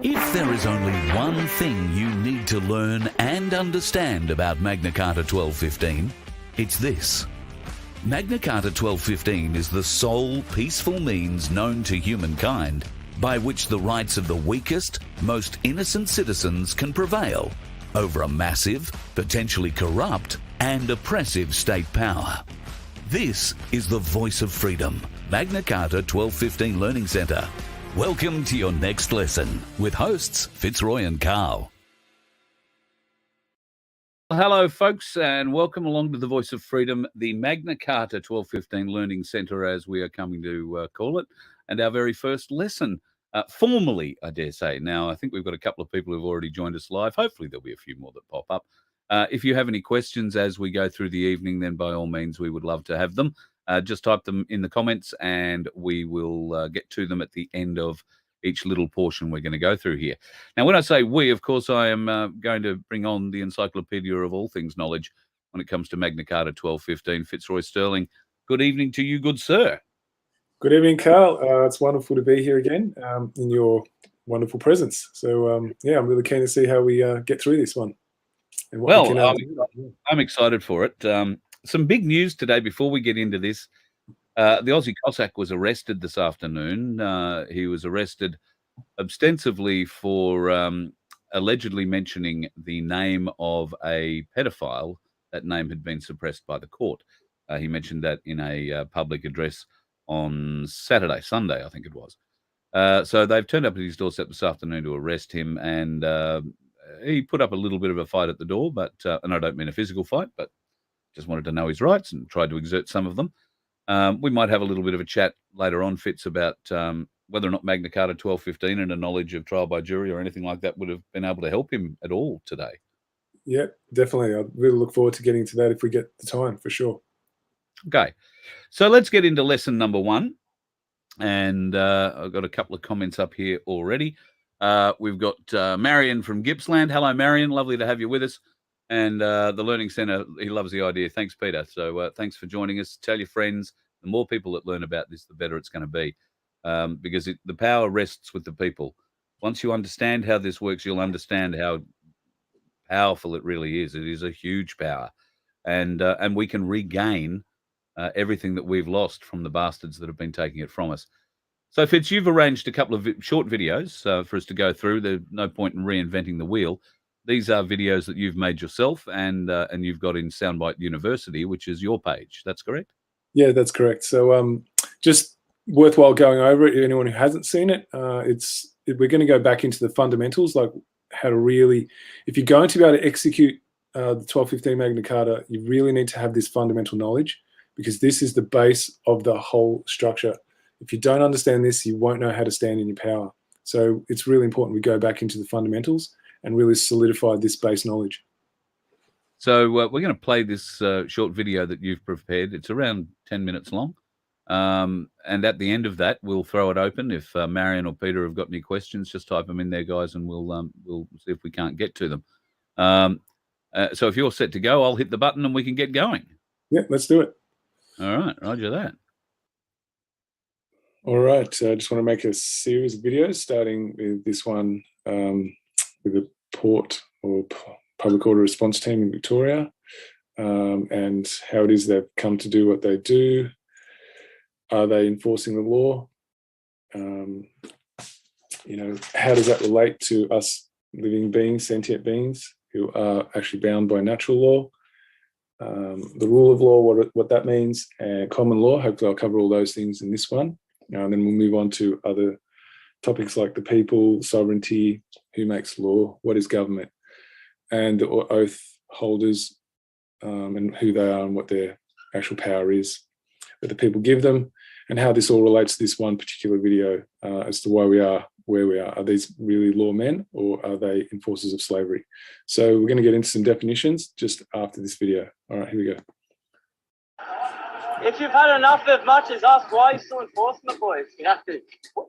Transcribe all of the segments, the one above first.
If there is only one thing you need to learn and understand about Magna Carta 1215, it's this. Magna Carta 1215 is the sole peaceful means known to humankind by which the rights of the weakest, most innocent citizens can prevail over a massive, potentially corrupt and oppressive state power. This is the voice of freedom, Magna Carta 1215 Learning Centre. Welcome to your next lesson with hosts Fitzroy and Carl. Hello, folks, and welcome along to the Voice of Freedom, the Magna Carta 1215 Learning Centre, as we are coming to call it, and our very first lesson, formally, I dare say. Now, I think we've got a couple of people who've already joined us live. Hopefully there'll be a few more that pop up. If you have any questions as we go through the evening, then by all means, we would love to have them. Just type them in the comments and we will get to them at the end of each little portion we're going to go through here. Now, when I say we, of course, I am going to bring on the encyclopedia of all things knowledge when it comes to Magna Carta 1215. Fitzroy Sterling, good evening to you, good sir. Good evening, Carl. It's wonderful to be here again in your wonderful presence. So, yeah, I'm really keen to see how we get through this one. And what I'm excited for it. Some big news today before we get into this. The Aussie Cossack was arrested this afternoon. He was arrested ostensibly for allegedly mentioning the name of a pedophile. That name had been suppressed by the court. He mentioned that in a public address on Sunday, I think it was. So they've turned up at his doorstep this afternoon to arrest him, and he put up a little bit of a fight at the door, but and I don't mean a physical fight, but just wanted to know his rights and tried to exert some of them. We might have a little bit of a chat later on, Fitz, about whether or not Magna Carta 1215 and a knowledge of trial by jury or anything like that would have been able to help him at all today. Yeah, definitely. I really look forward to getting to that if we get the time, for sure. Okay, so let's get into lesson number one. And I've got a couple of comments up here already. We've got Marion from Gippsland. Hello, Marion. Lovely to have you with us. And the Learning Centre, he loves the idea. Thanks, Peter. So thanks for joining us. Tell your friends. The more people that learn about this, the better it's going to be, because the power rests with the people. Once you understand how this works, you'll understand how powerful it really is. It is a huge power. And we can regain everything that we've lost from the bastards that have been taking it from us. So, Fitz, you've arranged a couple of short videos for us to go through. There's no point in reinventing the wheel. These are videos that you've made yourself and you've got in Soundbite University, which is your page. That's correct? Yeah, that's correct. So just worthwhile going over it. Anyone who hasn't seen it, we're going to go back into the fundamentals, like how to really, if you're going to be able to execute the 1215 Magna Carta, you really need to have this fundamental knowledge, because this is the base of the whole structure. If you don't understand this, you won't know how to stand in your power. So it's really important we go back into the fundamentals and really solidify this base knowledge. So we're going to play this short video that you've prepared. It's around 10 minutes long. And at the end of that, we'll throw it open. If Marion or Peter have got any questions, just type them in there, guys, and we'll see if we can't get to them. So if you're set to go, I'll hit the button and we can get going. Yeah, let's do it. All right, roger that. All right, so I just want to make a series of videos, starting with this one with the Port or Public Order Response Team in Victoria, and how it is they've come to do what they do. Are they enforcing the law? How does that relate to us living beings, sentient beings, who are actually bound by natural law? The rule of law, what that means, and common law. Hopefully I'll cover all those things in this one. And then we'll move on to other topics like the people, sovereignty, who makes law, what is government, and the oath holders, and who they are and what their actual power is that the people give them, and how this all relates to this one particular video as to why we are where we are. Are these really lawmen, or are they enforcers of slavery? So we're going to get into some definitions just after this video. All right, here we go. If you've had enough of much as us, why are you still enforcing the boys? You have to.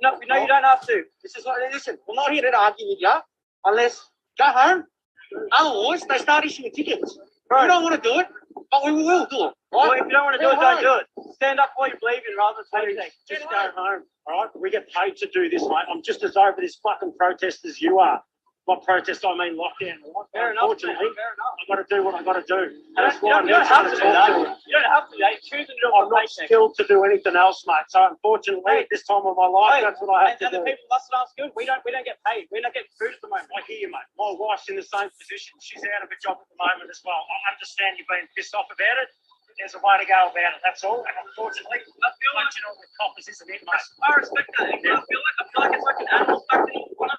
No, you don't have to. This is not, listen, we're not here to argue with you unless go home. Otherwise, they start issuing tickets. Bro, We don't want to do it, but we will do it. well, Right? if you don't want to do it, don't do it. Stand up for what you believe in rather than paycheck. Just go home, all right? We get paid to do this, mate. I'm just as over this fucking protest as you are. By protest, I mean lockdown. Fair enough, mate. Unfortunately, Fair enough. I've got to do what I've got to do. And that's You why don't have to do that. You don't have to. You're choosing to do it I'm for not paycheck. skilled to do anything else, mate. So unfortunately, at this time of my life, Hey, that's what I have and to the do. people of us that aren't skilled, we don't get paid. We're not getting food at the moment. I hear you, mate. My wife's in the same position. She's out of a job at the moment as well. I understand you've been pissed off about it. There's a way to go about it. That's all. And unfortunately, I feel like punching all the coppers isn't it, mate. I respect that. I feel like it's like an animal factory. We don't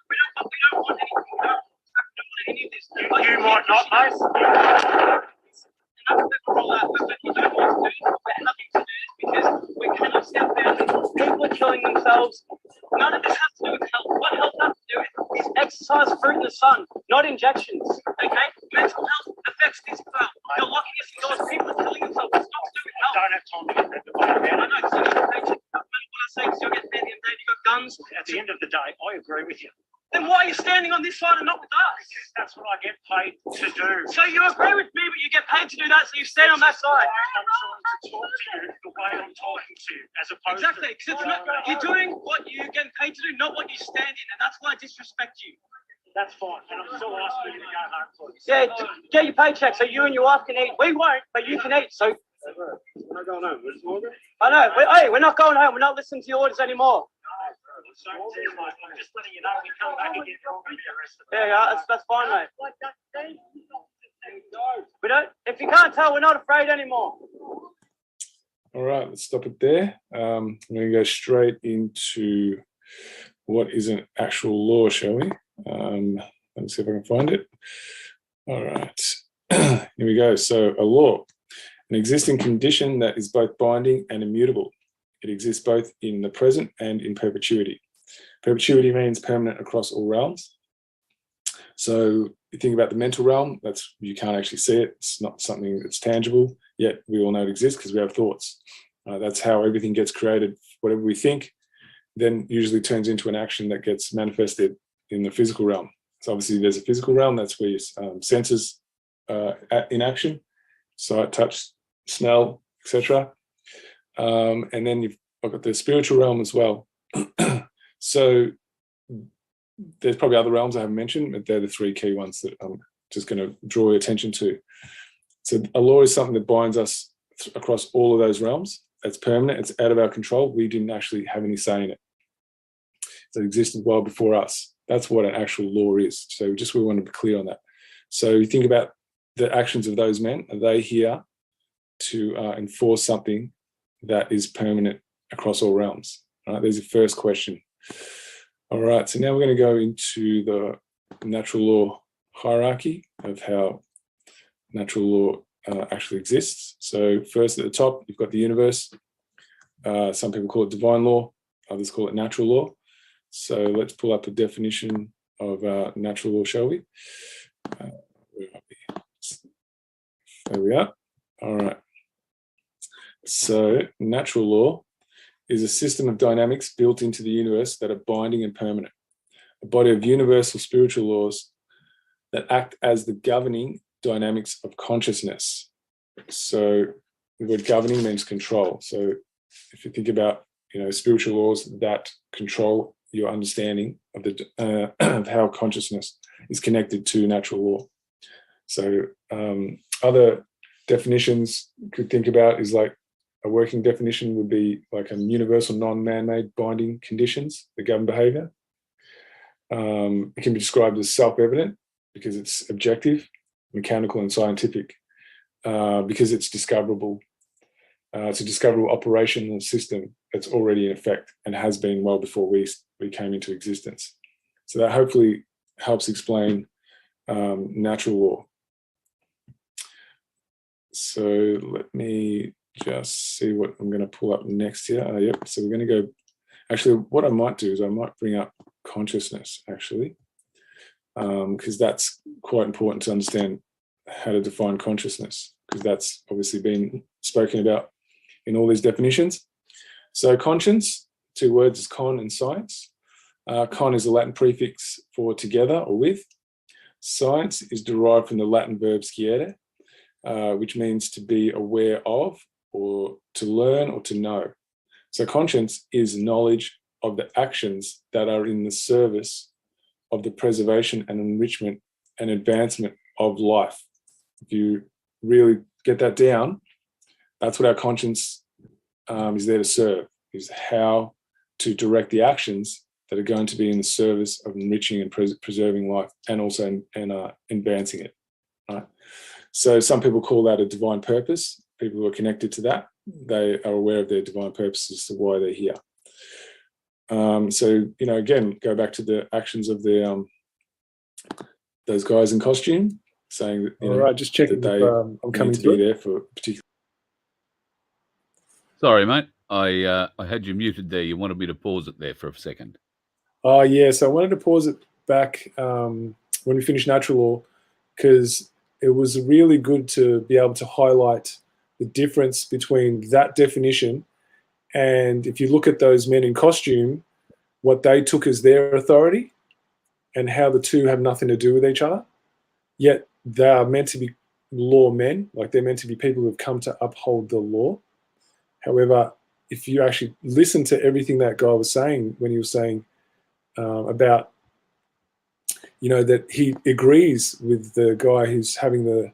want anything. We don't want any of this. You might not, mate. And that's the rule that we don't want to do this. We're happy to do this because we cannot step down. People are killing themselves. None of this has to do with health. What health has to do with is exercise, fruit in the sun, not injections. Okay? Mental health affects this well. You're locking us indoors. People are killing themselves. It's not to do with I health. don't have time to get that debate about I it. know, because you get paycheck. What I say is you're getting paid at the end of the day, you've got guns. At the end of the day, I agree with you. Then why are you standing on this side and not with us? Because that's what I get paid to do. So you agree with me, but you get paid to do that, so you stand on that side. I'm trying to talk to you the way I'm talking to you, as opposed Exactly, to... because you're doing what you're getting paid to do, not what you stand in, and that's why I disrespect you. That's fine, and I'm still asking you to go home, please. Yeah, get your paycheck so you and your wife can eat. We won't, but you can eat. So We're not going home. We're just walking. I know. We're not going home. We're not listening to your orders anymore. So, I'm just letting you know we come back again, you're all going to be arrested. Yeah, that's fine, mate. We don't. If you can't tell, we're not afraid anymore. All right, let's stop it there. I'm going to go straight into what is an actual law, shall we? Let's see if I can find it. All right, here we go. So a law, an existing condition that is both binding and immutable. It exists both in the present and in perpetuity. Perpetuity means permanent across all realms. So you think about the mental realm, that's, you can't actually see it. It's not something that's tangible, yet we all know it exists because we have thoughts. That's how everything gets created. Whatever we think then usually turns into an action that gets manifested in the physical realm. So obviously there's a physical realm, that's where your senses in action, sight, touch, smell, etc. And then you've got the spiritual realm as well. So there's probably other realms I haven't mentioned, but they're the three key ones that I'm just going to draw your attention to. So a law is something that binds us across all of those realms. It's permanent, it's out of our control. We didn't actually have any say in it. So it existed well before us. That's what an actual law is. So we want to be clear on that. So you think about the actions of those men. Are they here to enforce something that is permanent across all realms? All right, there's your first question. All right, so now we're going to go into the natural law hierarchy of how natural law actually exists. So first at the top, you've got the universe. Some people call it divine law, others call it natural law. So let's pull up a definition of natural law, shall we? There we are. All right. So natural law is a system of dynamics built into the universe that are binding and permanent, a body of universal spiritual laws that act as the governing dynamics of consciousness. So the word governing means control. So if you think about, spiritual laws that control your understanding of the of how consciousness is connected to natural law. So other definitions you could think about is like a working definition would be like a universal non-man-made binding conditions that govern behavior. It can be described as self-evident because it's objective, mechanical and scientific, because it's discoverable. It's a discoverable operational system that's already in effect and has been well before we came into existence. So that hopefully helps explain natural law. So let me just see what I'm going to pull up next here. Yep, so we're going to go, actually what I might do is I might bring up consciousness actually, because that's quite important to understand how to define consciousness, because that's obviously been spoken about in all these definitions. So conscience, two words is con and science. Con is a Latin prefix for together or with. Science is derived from the Latin verb sciere, which means to be aware of, or to learn, or to know. So conscience is knowledge of the actions that are in the service of the preservation and enrichment and advancement of life. If you really get that down, that's what our conscience is there to serve, is how to direct the actions that are going to be in the service of enriching and preserving life, and also advancing it. Right? So some people call that a divine purpose. People who are connected to that, they are aware of their divine purpose as to why they're here. So, again, go back to the actions of the those guys in costume, saying that, All right, just checking that if I'm coming need to be through. there for a particular. Sorry, mate. I had you muted there. You wanted me to pause it there for a second. Oh, yeah. So I wanted to pause it back when we finished natural law, because it was really good to be able to highlight the difference between that definition and, if you look at those men in costume, what they took as their authority, and how the two have nothing to do with each other. Yet they are meant to be law men, like they're meant to be people who have come to uphold the law. However, if you actually listen to everything that guy was saying when he was saying about, that he agrees with the guy who's having the,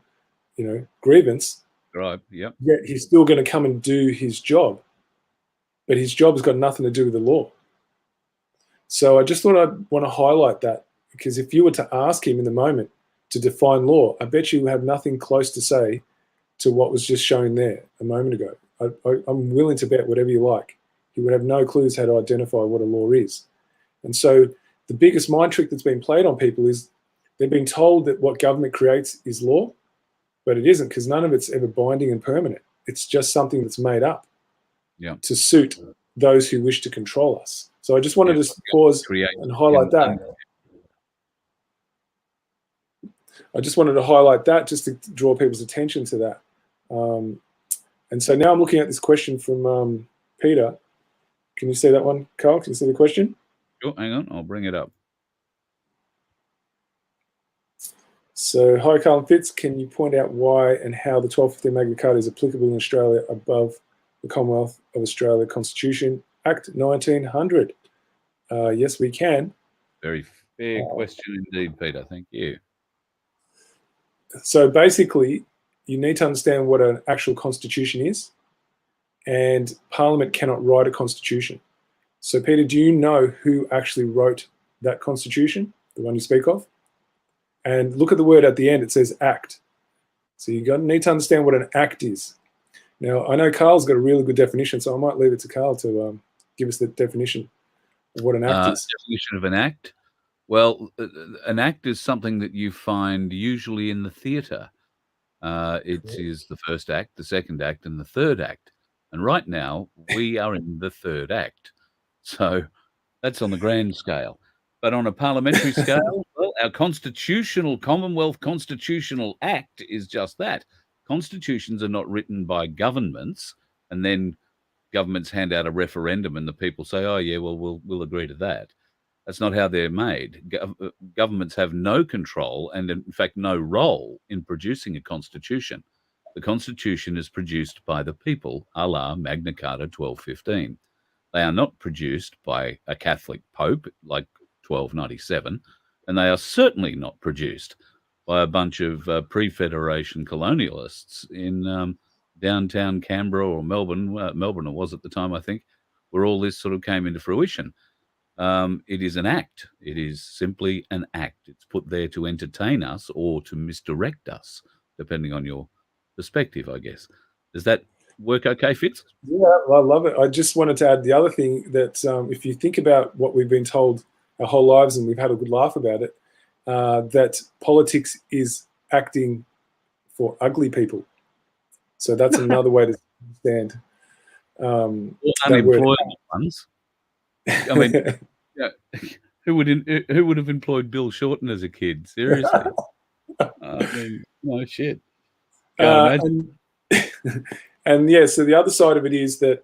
grievance. Right. Yep. Yet he's still going to come and do his job, but his job has got nothing to do with the law. So I just thought I'd want to highlight that, because if you were to ask him in the moment to define law, I bet you would have nothing close to say to what was just shown there a moment ago. I'm willing to bet whatever you like. He would have no clues how to identify what a law is. And so the biggest mind trick that's been played on people is they've been told that what government creates is law, but it isn't, because none of it's ever binding and permanent. It's just something that's made up to suit those who wish to control us. So I just wanted to pause and highlight that. I just wanted to highlight that just to draw people's attention to that. And so now I'm looking at this question from Peter. Can you see that one, Carl? Can you see the question? Sure, hang on. I'll bring it up. So, hi, Carl and Fitz. Can you point out why and how the 1215 Magna Carta is applicable in Australia above the Commonwealth of Australia Constitution Act 1900? Yes, we can. Very fair question indeed, Peter. Thank you. So basically, you need to understand what an actual constitution is, and Parliament cannot write a constitution. So, Peter, do you know who actually wrote that constitution, the one you speak of? And look at the word at the end. It says act. So you need to understand what an act is. Now, I know Carl's got a really good definition, so I might leave it to Carl to give us the definition of what an act is. Definition of an act? Well, an act is something that you find usually in the theatre. It is the first act, the second act, and the third act. And right now, we are in the third act. So that's on the grand scale. But on a parliamentary scale, well, our constitutional Commonwealth Constitutional Act is just that. Constitutions are not written by governments, and then governments hand out a referendum and the people say, oh, yeah, well, we'll agree to that. That's not how they're made. Governments have no control and, in fact, no role in producing a constitution. The constitution is produced by the people, a la Magna Carta 1215. They are not produced by a Catholic pope like 1297, and they are certainly not produced by a bunch of pre-Federation colonialists in downtown Canberra or Melbourne. Melbourne it was at the time, I think, where all this sort of came into fruition. It is an act. It is simply an act. It's put there to entertain us or to misdirect us, depending on your perspective, I guess. Does that work okay, Fitz? Yeah, I love it. I just wanted to add the other thing that if you think about what we've been told our whole lives, and we've had a good laugh about it, that politics is acting for ugly people. So that's another way to understand unemployed ones. I mean, yeah, who would have employed Bill Shorten as a kid? Seriously, no shit. And yeah, so the other side of it is that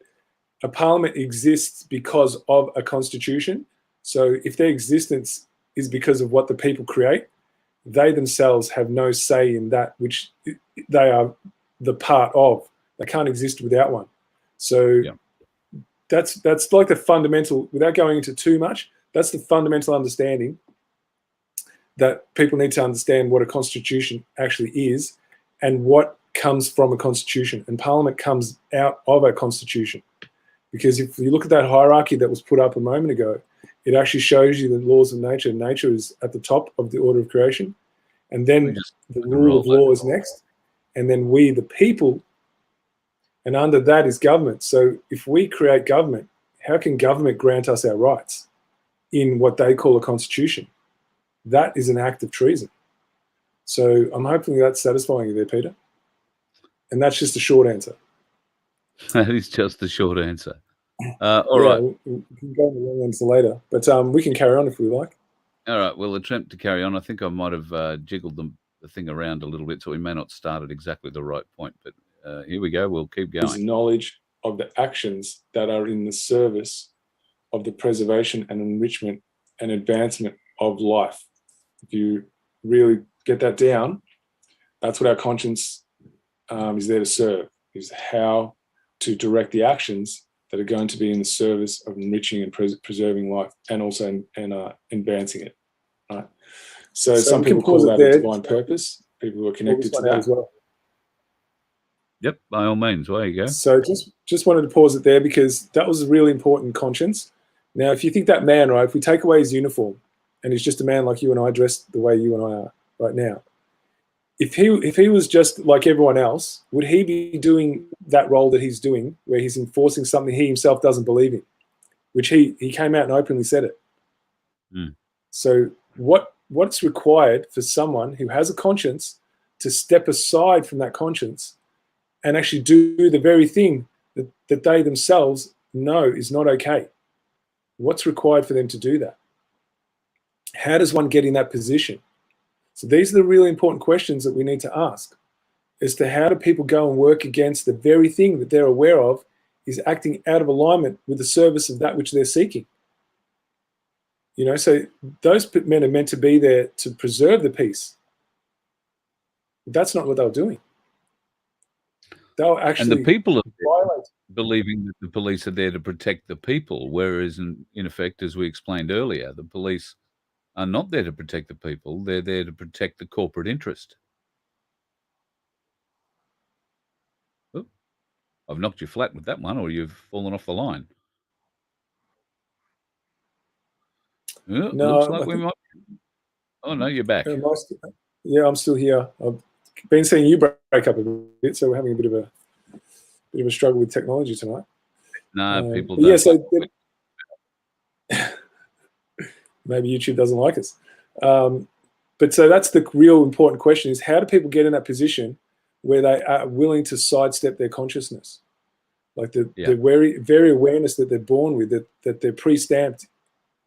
a parliament exists because of a constitution. So if their existence is because of what the people create, they themselves have no say in that which they are the part of. They can't exist without one. So that's like the fundamental, without going into too much, that's the fundamental understanding that people need to understand what a constitution actually is and what comes from a constitution. And Parliament comes out of a constitution. Because if you look at that hierarchy that was put up a moment ago, it actually shows you the laws of nature. Nature is at the top of the order of creation. And then the rule of law is next. And then we, the people, and under that is government. So if we create government, how can government grant us our rights in what they call a constitution? That is an act of treason. So I'm hoping that's satisfying you there, Peter. And that's just a short answer. That is just the short answer. All right. We can go on the long answer later, but we can carry on if we like. All right. We'll attempt to carry on. I think I might have jiggled the thing around a little bit, so we may not start at exactly the right point. But here we go. We'll keep going. Is knowledge of the actions that are in the service of the preservation and enrichment and advancement of life. If you really get that down, that's what our conscience is there to serve, is how to direct the actions that are going to be in the service of enriching and preserving life and also advancing it. Right. So some people call that a divine purpose. People who are connected to that as well. Yep, by all means. There you go. So just wanted to pause it there because that was a really important conscience. Now, if you think that man, right, if we take away his uniform and he's just a man like you and I, dressed the way you and I are right now, if he was just like everyone else, would he be doing that role that he's doing where he's enforcing something he himself doesn't believe in, which he came out and openly said it. Mm. So what's required for someone who has a conscience to step aside from that conscience and actually do the very thing that they themselves know is not okay? What's required for them to do that? How does one get in that position? So these are the really important questions that we need to ask as to how do people go and work against the very thing that they're aware of is acting out of alignment with the service of that which they're seeking. You know, so those men are meant to be there to preserve the peace. That's not what they were doing. They were actually... And the people are believing that the police are there to protect the people, whereas in effect, as we explained earlier, the police are not there to protect the people. They're there to protect the corporate interest. Oh, I've knocked you flat with that one, or you've fallen off the line. Oh, No, looks like we might... Oh, no, you're back. Yeah, I'm still here. I've been seeing you break up a bit, so we're having a bit of a struggle with technology tonight. No, people don't. Yeah, so maybe YouTube doesn't like us. But so that's the real important question, is how do people get in that position where they are willing to sidestep their consciousness? Like the very awareness that they're born with, that they're pre-stamped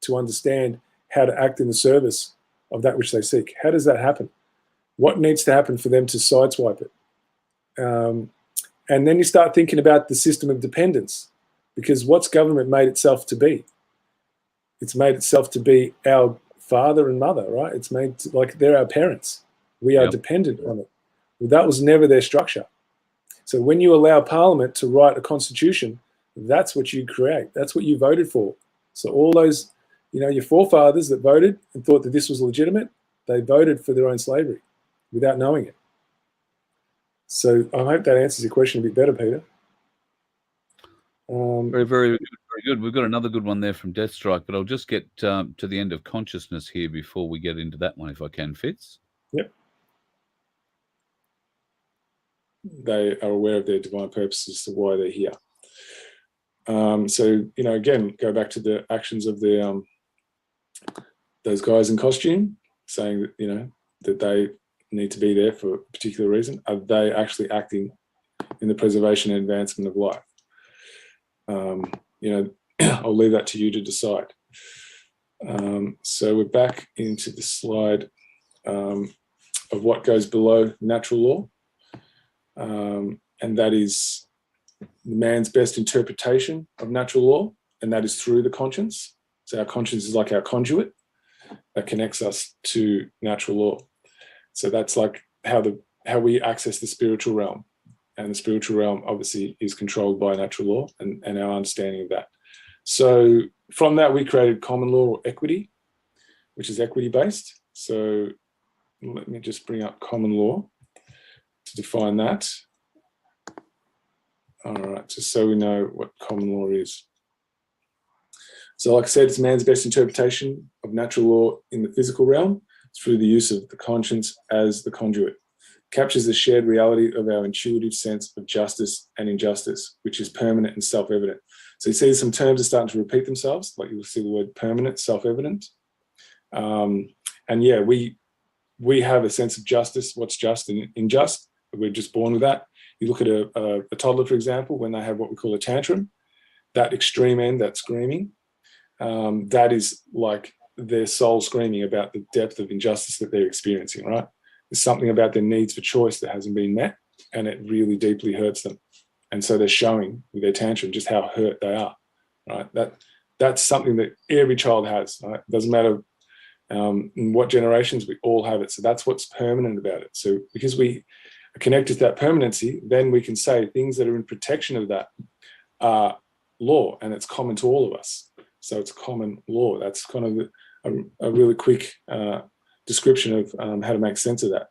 to understand how to act in the service of that which they seek. How does that happen? What needs to happen for them to sideswipe it? And then you start thinking about the system of dependence, because what's government made itself to be? It's made itself to be our father and mother, right? It's made to, like they're our parents. We are dependent on it. Well, that was never their structure. So when you allow Parliament to write a constitution, that's what you create. That's what you voted for. So all those, you know, your forefathers that voted and thought that this was legitimate, they voted for their own slavery without knowing it. So I hope that answers your question a bit better, Peter. Very, very good. We've got another good one there from Deathstrike, but I'll just get to the end of consciousness here before we get into that one, if I can, Fitz. Yep. They are aware of their divine purposes, to why they're here. So, you know, again, go back to the actions of the those guys in costume, saying that, you know, that they need to be there for a particular reason. Are they actually acting in the preservation and advancement of life? You know, I'll leave that to you to decide. So we're back into the slide of what goes below natural law. And that is the man's best interpretation of natural law, and that is through the conscience. So our conscience is like our conduit that connects us to natural law. So that's like how we access the spiritual realm. And the spiritual realm obviously is controlled by natural law and our understanding of that. So from that, we created common law or equity, which is equity-based. So let me just bring up common law to define that. All right, just so we know what common law is. So like I said, it's man's best interpretation of natural law in the physical realm through the use of the conscience as the conduit. Captures the shared reality of our intuitive sense of justice and injustice, which is permanent and self-evident. So you see some terms are starting to repeat themselves, like you'll see the word permanent, self-evident. And yeah, we have a sense of justice, what's just and unjust. We're just born with that. You look at a toddler, for example, when they have what we call a tantrum, that extreme end, that screaming, that is like their soul screaming about the depth of injustice that they're experiencing, right? There's something about their needs for choice that hasn't been met, and it really deeply hurts them. And so they're showing with their tantrum just how hurt they are, right? That's something that every child has, right? It doesn't matter in what generations, we all have it. So that's what's permanent about it. So because we are connected to that permanency, then we can say things that are in protection of that are law, and it's common to all of us. So it's common law. That's kind of a really quick description of how to make sense of that.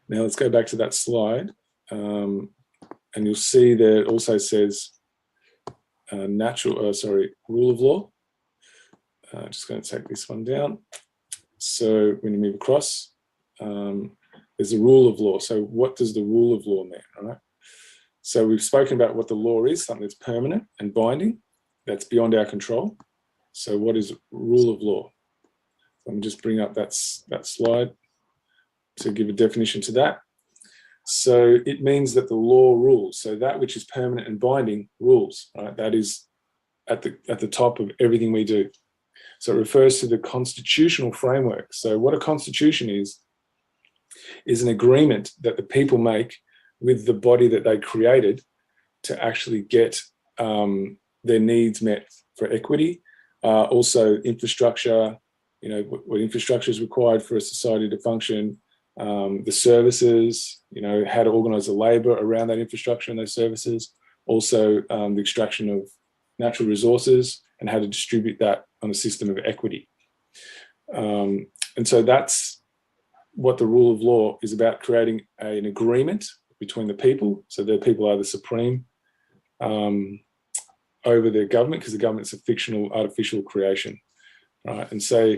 Now let's go back to that slide, and you'll see that it also says rule of law. Just going to take this one down. So when you move across, there's a rule of law. So what does the rule of law mean, right? So we've spoken about what the law is, something that's permanent and binding, that's beyond our control. So what is rule of law? Let me just bring up that slide to give a definition to that. So it means that the law rules. So that which is permanent and binding rules, right? That is at the top of everything we do. So it refers to the constitutional framework. So what a constitution is an agreement that the people make with the body that they created to actually get their needs met for equity. Also infrastructure, you know, what infrastructure is required for a society to function, the services, you know, how to organize the labor around that infrastructure and those services. Also the extraction of natural resources and how to distribute that on a system of equity. And so that's what the rule of law is about, creating an agreement between the people. So the people are the supreme over their government, because the government's a fictional, artificial creation, right? And so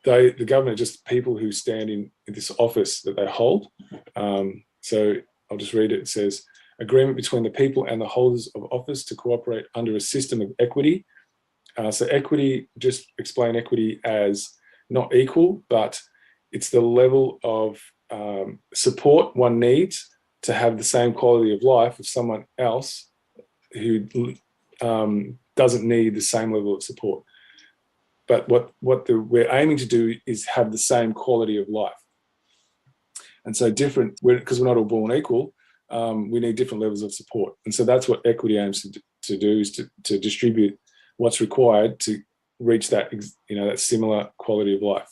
the government are just people who stand in this office that they hold. So I'll just read it. It says, agreement between the people and the holders of office to cooperate under a system of equity. So equity, just explain equity as not equal, but it's the level of support one needs to have the same quality of life as someone else who doesn't need the same level of support. But what we're aiming to do is have the same quality of life. And so different, because we're not all born equal, we need different levels of support. And so that's what equity aims to do, is to distribute what's required to reach that, you know, that similar quality of life.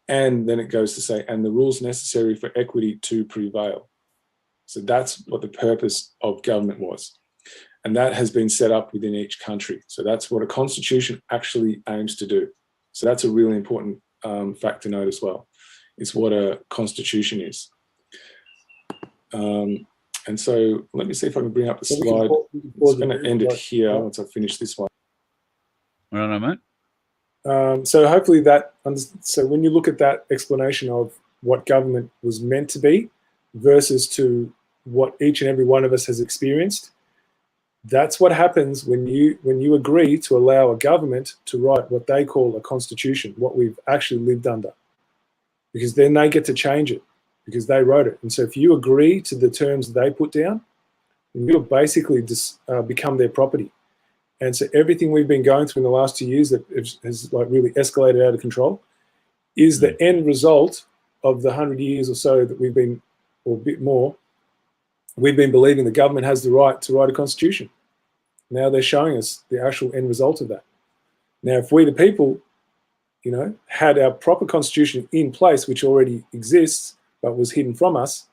And then it goes to say, and the rules necessary for equity to prevail. So that's what the purpose of government was. And that has been set up within each country. So that's what a constitution actually aims to do. So that's a really important fact to note as well, is what a constitution is. And so let me see if I can bring up the slide. I'm going to end it here once I finish this one. All right, mate. So hopefully so when you look at that explanation of what government was meant to be versus to what each and every one of us has experienced, that's what happens when you agree to allow a government to write what they call a constitution, what we've actually lived under, because then they get to change it because they wrote it. And so if you agree to the terms they put down, you'll basically become their property. And so everything we've been going through in the last 2 years that has like really escalated out of control is the end result of the 100 years or so that we've been, or a bit more, we've been believing the government has the right to write a constitution. Now they're showing us the actual end result of that. Now, if we, the people, had our proper constitution in place, which already exists but was hidden from us,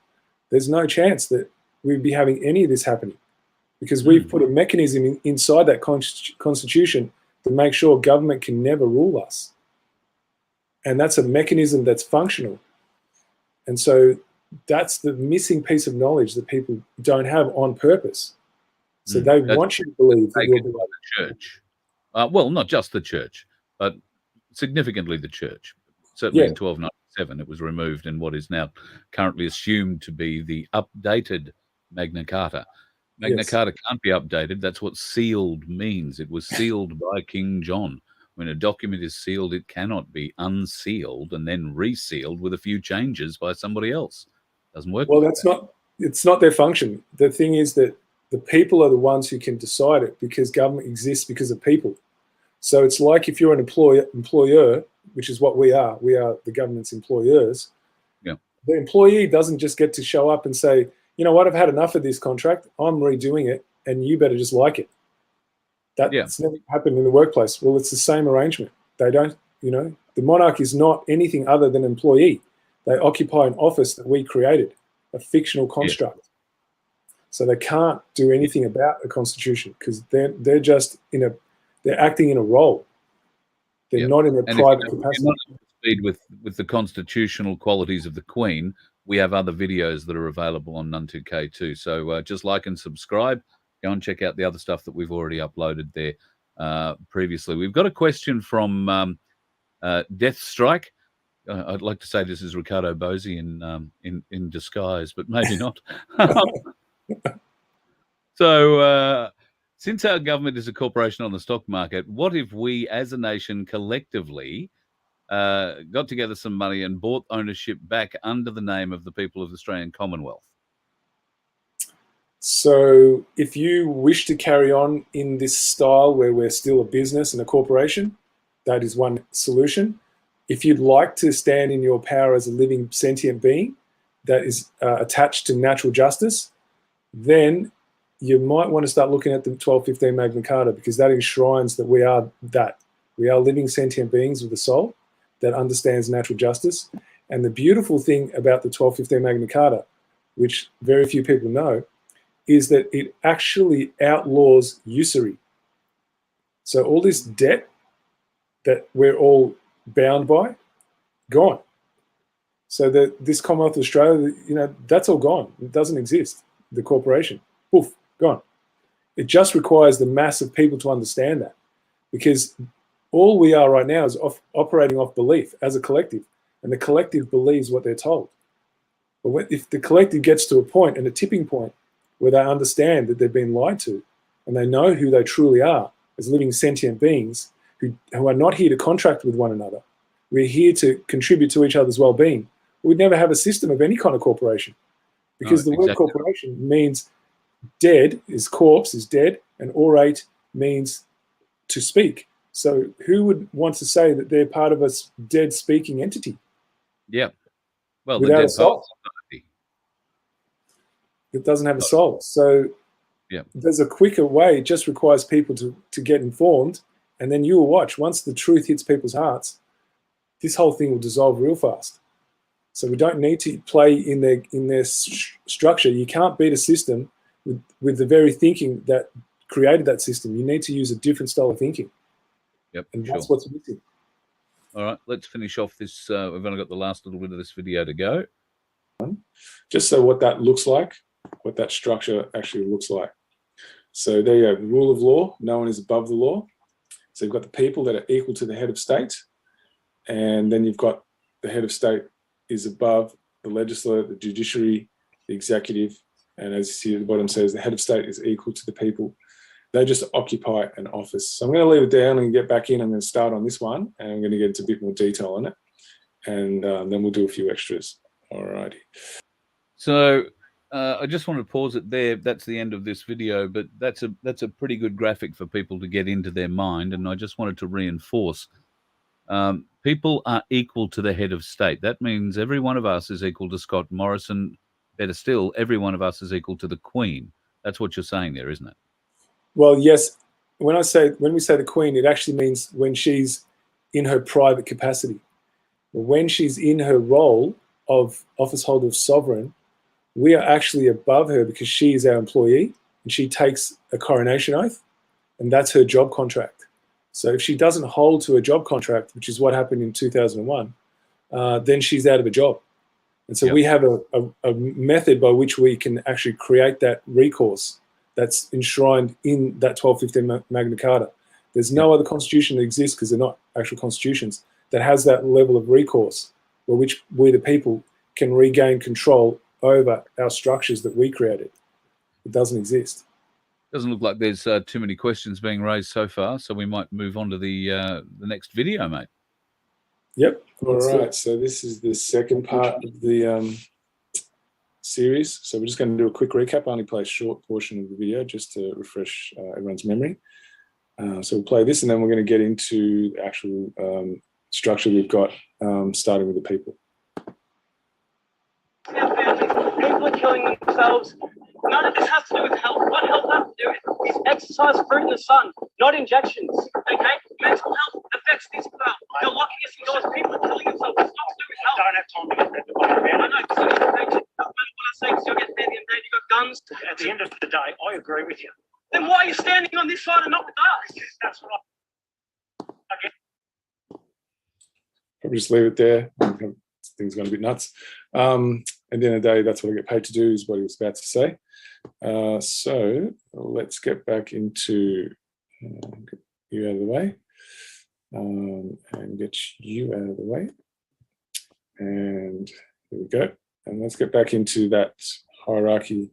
there's no chance that we'd be having any of this happening, because we've put a mechanism inside that constitution to make sure government can never rule us. And that's a mechanism that's functional. And so that's the missing piece of knowledge that people don't have on purpose. So they want you to believe that you'll be like the church. Well, not just the church, but significantly the church. Certainly in 1297, it was removed in what is now currently assumed to be the updated Magna Carta. Magna Carta can't be updated. That's what sealed means. It was sealed by King John. When a document is sealed, it cannot be unsealed and then resealed with a few changes by somebody else. Doesn't work. Well, it's not their function. The thing is that the people are the ones who can decide it, because government exists because of people. So it's like if you're an employer, which is what we are the government's employers. Yeah. The employee doesn't just get to show up and say, you know what, I've had enough of this contract, I'm redoing it, and you better just like it. That's never happened in the workplace. Well, it's the same arrangement. They don't, the monarch is not anything other than an employee. They occupy an office that we created, a fictional construct. So they can't do anything about the constitution, because they're just they're acting in a role. They're not in a private capacity. Speed with the constitutional qualities of the Queen, we have other videos that are available on Nun2K too. So just like and subscribe. Go and check out the other stuff that we've already uploaded there previously. We've got a question from Death Strike. I'd like to say this is Ricardo Bosi in disguise, but maybe not. So since our government is a corporation on the stock market, what if we as a nation collectively got together some money and bought ownership back under the name of the people of the Australian Commonwealth? So if you wish to carry on in this style where we're still a business and a corporation, that is one solution. If you'd like to stand in your power as a living sentient being that is attached to natural justice, then you might want to start looking at the 1215 Magna Carta, because that enshrines that we are that. We are living sentient beings with a soul that understands natural justice. And the beautiful thing about the 1215 Magna Carta, which very few people know, is that it actually outlaws usury. So all this debt that we're all bound by, gone. So that this Commonwealth of Australia, that's all gone. It doesn't exist. The corporation, poof, gone. It just requires the mass of people to understand that, because all we are right now is operating off belief as a collective, and the collective believes what they're told. But if the collective gets to a point, and a tipping point, where they understand that they've been lied to, and they know who they truly are as living sentient beings who are not here to contract with one another. We're here to contribute to each other's well-being. We'd never have a system of any kind of corporation, because the word corporation means dead, is corpse, is dead, and orate means to speak. So who would want to say that they're part of a dead speaking entity? Yeah. Well, without the a soul. It doesn't have a soul. So there's a quicker way. It just requires people to get informed, and then you will watch. Once the truth hits people's hearts, this whole thing will dissolve real fast. So we don't need to play in their structure. You can't beat a system with the very thinking that created that system. You need to use a different style of thinking. Yep, and that's what's missing. All right, let's finish off this. We've only got the last little bit of this video to go. Just so what that looks like, what that structure actually looks like. So there you go, the rule of law, no one is above the law. So you've got the people that are equal to the head of state, and then you've got the head of state is above the legislature, the judiciary, the executive, and as you see at the bottom says, the head of state is equal to the people. They just occupy an office. So I'm going to leave it down and get back in. I'm going to start on this one, and I'm going to get into a bit more detail on it, and then we'll do a few extras. All righty. So I just want to pause it there. That's the end of this video, but that's a pretty good graphic for people to get into their mind, and I just wanted to reinforce people are equal to the head of state. That means every one of us is equal to Scott Morrison. Better still, every one of us is equal to the Queen. That's what you're saying there, isn't it? Well, yes. When we say the Queen, it actually means when she's in her private capacity. But when she's in her role of office holder of sovereign, we are actually above her because she is our employee and she takes a coronation oath, and that's her job contract. So if she doesn't hold to a job contract, which is what happened in 2001, then she's out of a job. And so we have a method by which we can actually create that recourse that's enshrined in that 1215 Magna Carta. There's no other constitution that exists, because they're not actual constitutions, that has that level of recourse by which we, the people, can regain control over our structures that we created. It doesn't exist. Doesn't look like there's too many questions being raised so far, so we might move on to the next video, mate. Yep. All right. So this is the second part of the series. So we're just going to do a quick recap. I only play a short portion of the video just to refresh everyone's memory. So we'll play this, and then we're going to get into the actual structure we've got, starting with the people. People are killing themselves. None of this has to do with health. What health has to do with is exercise, fruit in the sun, not injections. Okay? Mental health affects this well. You're locking us indoors. People are killing themselves. It's not to do with health. I don't have time to get that debate about I it. know, because you're impatient. Doesn't matter what I say, because you'll get there at the end of the day. You've got guns. At the end of the day, I agree with you. Then why are you standing on this side and not with us? That's what I get. Probably just leave it there. Things gone a bit nuts. At the end of the day, that's what I get paid to do, is what he was about to say. So let's get back into get you out of the way, and get you out of the way. And there we go. And let's get back into that hierarchy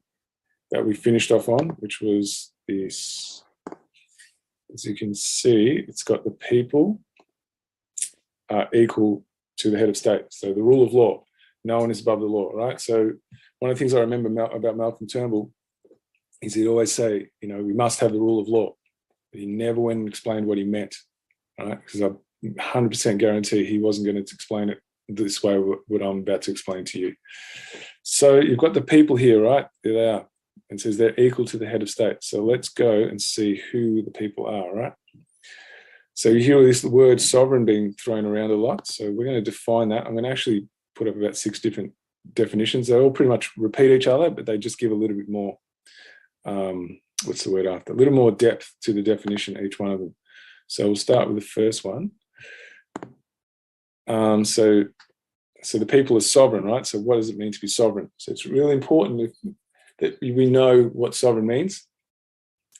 that we finished off on, which was this. As you can see, it's got the people are equal to the head of state. So the rule of law, no one is above the law, right? So one of the things I remember about Malcolm Turnbull is he'd always say, you know, we must have the rule of law. But he never went and explained what he meant, right? Because I 100% guarantee he wasn't going to explain it this way, what I'm about to explain to you. So you've got the people here, right? There they are. And it says they're equal to the head of state. So let's go and see who the people are, right? So you hear this word sovereign being thrown around a lot. So we're going to define that. I'm going to actually put up about 6 different definitions. They all pretty much repeat each other, but they just give a little bit more, what's the word after? A little more depth to the definition, each one of them. So we'll start with the first one. So the people are sovereign, right? So what does it mean to be sovereign? So it's really important that we know what sovereign means.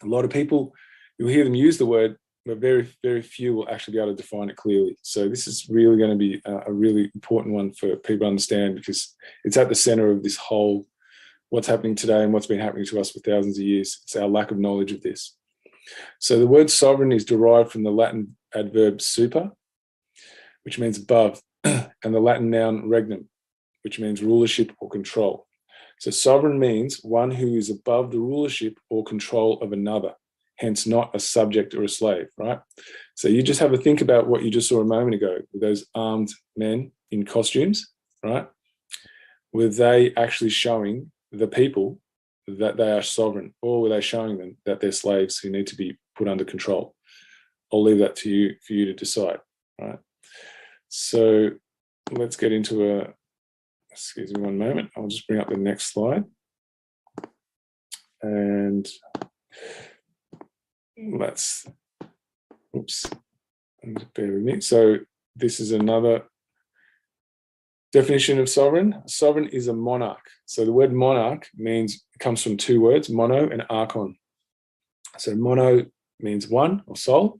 A lot of people, you'll hear them use the word, but very, very few will actually be able to define it clearly. So this is really going to be a really important one for people to understand, because it's at the center of this whole, what's happening today and what's been happening to us for thousands of years. It's our lack of knowledge of this. So the word sovereign is derived from the Latin adverb super, which means above, and the Latin noun regnum, which means rulership or control. So sovereign means one who is above the rulership or control of another, hence not a subject or a slave, right? So you just have a think about what you just saw a moment ago with those armed men in costumes, right? Were they actually showing the people that they are sovereign, or were they showing them that they're slaves who need to be put under control? I'll leave that to you for you to decide, right? So let's get into excuse me one moment. I'll just bring up the next slide. And oops, bear with me. So this is another definition of sovereign. Sovereign is a monarch. So the word monarch comes from 2 words, mono and archon. So mono means one or soul,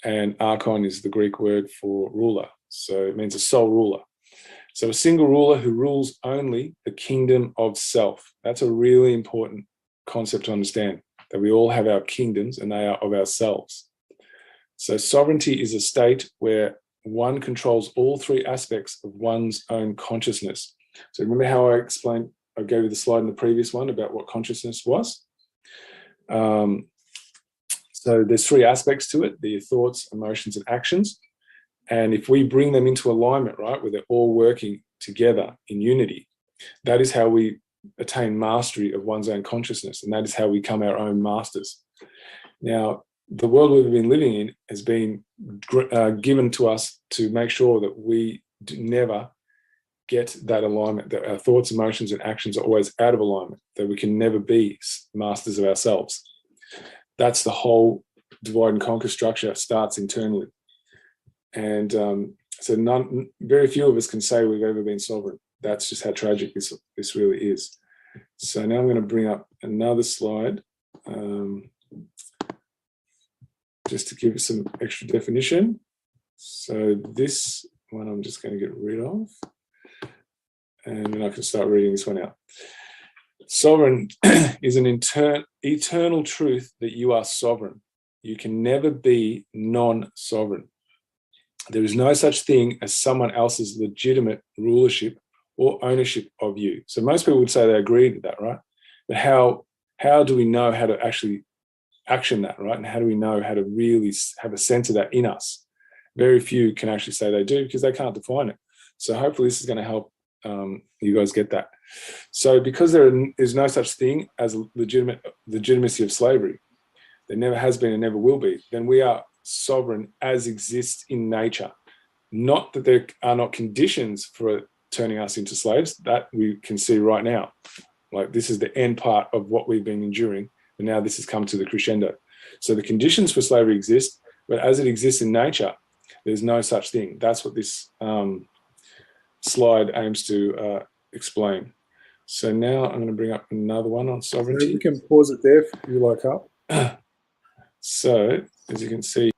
and archon is the Greek word for ruler. So it means a sole ruler. So a single ruler who rules only the kingdom of self. That's a really important concept to understand, that we all have our kingdoms and they are of ourselves. So sovereignty is a state where one controls all 3 aspects of one's own consciousness. So remember how I gave you the slide in the previous one about what consciousness was? So there's 3 aspects to it: the thoughts, emotions, and actions. And if we bring them into alignment, right, where they're all working together in unity, that is how we attain mastery of one's own consciousness, and that is how we become our own masters. Now, the world we've been living in has been given to us to make sure that we never get that alignment, that our thoughts, emotions, and actions are always out of alignment, that we can never be masters of ourselves. That's the whole divide and conquer structure starts internally. And so very few of us can say we've ever been sovereign. That's just how tragic this really is. So now I'm going to bring up another slide just to give it some extra definition. So this one I'm just going to get rid of. And then I can start reading this one out. Sovereign is an eternal truth that you are sovereign. You can never be non-sovereign. There is no such thing as someone else's legitimate rulership or ownership of you. So most people would say they agree with that, right? But how do we know how to actually action that, right? And how do we know how to really have a sense of that in us? Very few can actually say they do because they can't define it. So hopefully this is going to help you guys get that. So because there is no such thing as legitimacy of slavery, there never has been and never will be, then we are sovereign as exists in nature. Not that there are not conditions for turning us into slaves, that we can see right now. Like this is the end part of what we've been enduring, and now this has come to the crescendo. So the conditions for slavery exist, but as it exists in nature, there's no such thing. That's what this slide aims to explain. So now I'm going to bring up another one on sovereignty. You can pause it there if you like, Carl. So as you can see.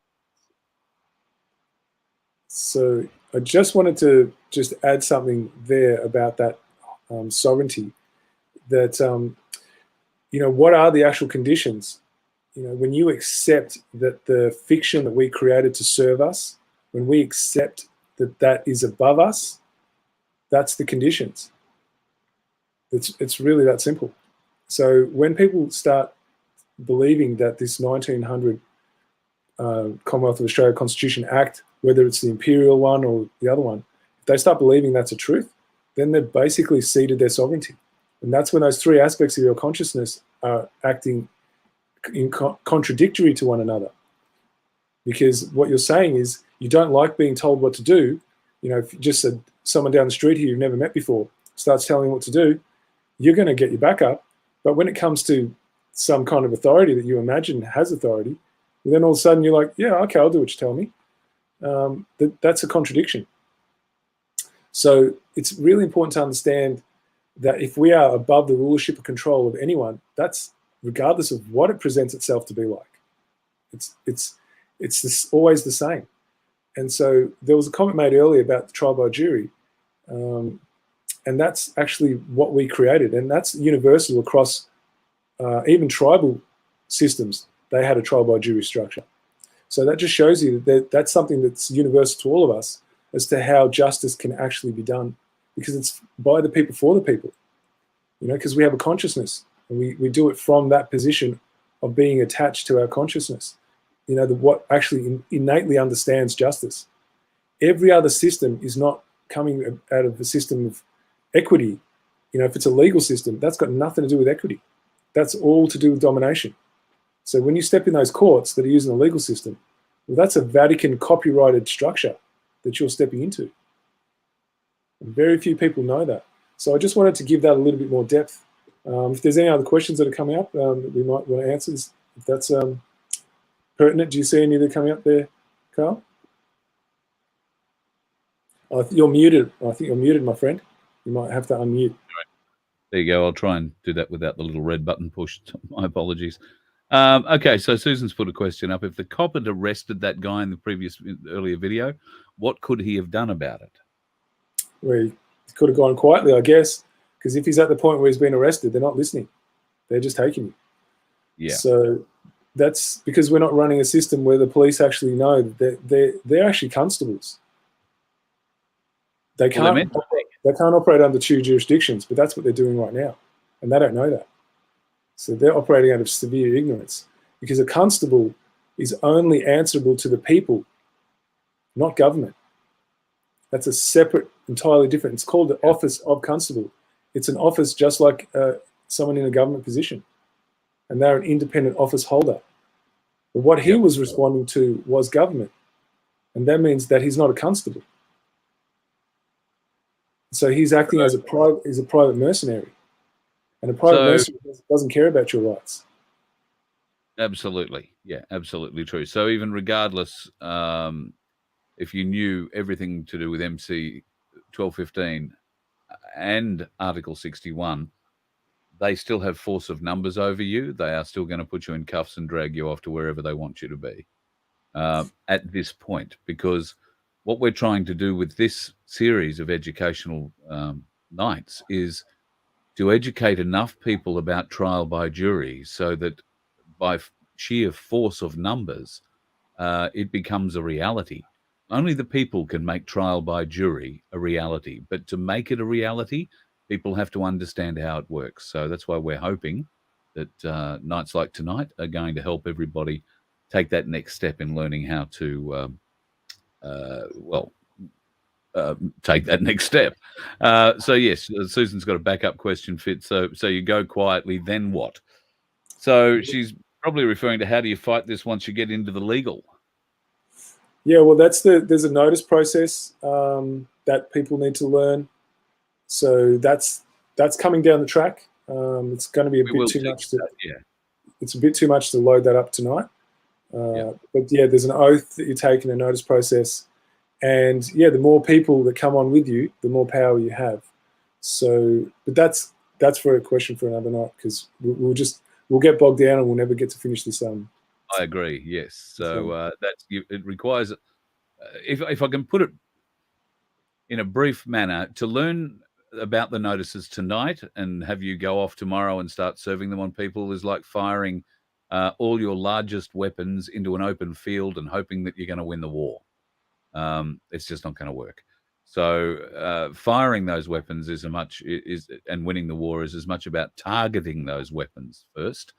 So I just wanted to just add something there about that sovereignty. That what are the actual conditions? When you accept that the fiction that we created to serve us, when we accept that that is above us, that's the conditions. It's really that simple. So when people start believing that this 1900 Commonwealth of Australia Constitution Act, whether it's the imperial one or the other one, if they start believing that's a truth, then they've basically ceded their sovereignty. And that's when those three aspects of your consciousness are acting in contradictory to one another. Because what you're saying is you don't like being told what to do. If you just said someone down the street here you've never met before starts telling you what to do, you're going to get your back up. But when it comes to some kind of authority that you imagine has authority, then all of a sudden you're like, yeah, okay, I'll do what you tell me. That's a contradiction. So it's really important to understand that if we are above the rulership or control of anyone, that's regardless of what it presents itself to be like. It's always the same. And so there was a comment made earlier about the trial by jury, and that's actually what we created, and that's universal across even tribal systems. They had a trial by jury structure. So that just shows you that that's something that's universal to all of us as to how justice can actually be done, because it's by the people for the people, because we have a consciousness, and we do it from that position of being attached to our consciousness, what actually innately understands justice. Every other system is not coming out of a system of equity. If it's a legal system, that's got nothing to do with equity. That's all to do with domination. So when you step in those courts that are using the legal system, well, that's a Vatican copyrighted structure that you're stepping into. And very few people know that. So I just wanted to give that a little bit more depth. If there's any other questions that are coming up that we might want to answer, if that's pertinent. Do you see any that are coming up there, Carl? Oh, you're muted. I think you're muted, my friend. You might have to unmute. There you go. I'll try and do that without the little red button pushed. My apologies. Okay, so Susan's put a question up. If the cop had arrested that guy in the earlier video, what could he have done about it? Well, he could have gone quietly, I guess, because if he's at the point where he's been arrested, they're not listening. They're just taking him. Yeah. So that's because we're not running a system where the police actually know that they're actually constables. They can't operate under two jurisdictions, but that's what they're doing right now, and they don't know that. So they're operating out of severe ignorance, because a constable is only answerable to the people, not government. That's a separate, entirely different. It's called the office of constable. It's an office just like someone in a government position, and they're an independent office holder. But what he was responding to was government. And that means that he's not a constable. So he's acting as a private mercenary. And a private mercenary doesn't care about your rights. Absolutely. Yeah, absolutely true. So even regardless, if you knew everything to do with MC 1215 and Article 61, they still have force of numbers over you. They are still going to put you in cuffs and drag you off to wherever they want you to be at this point, because what we're trying to do with this series of educational nights is to educate enough people about trial by jury so that by sheer force of numbers, it becomes a reality. Only the people can make trial by jury a reality. But to make it a reality, people have to understand how it works. So that's why we're hoping that nights like tonight are going to help everybody take that next step in learning how to, take that next step. So yes, Susan's got a backup question, Fitz. So you go quietly, then what? So she's probably referring to how do you fight this once you get into the legal? Yeah, well, there's a notice process that people need to learn. So that's coming down the track. It's going to be a bit too much. It's a bit too much to load that up tonight. But yeah, there's an oath that you take in a notice process, and yeah, the more people that come on with you, the more power you have. So, but that's for a question for another night, because we'll get bogged down and we'll never get to finish this. I agree. Yes. So it requires, if I can put it in a brief manner, to learn about the notices tonight and have you go off tomorrow and start serving them on people is like firing all your largest weapons into an open field and hoping that you're going to win the war. It's just not going to work. So firing those weapons and winning the war is as much about targeting those weapons first.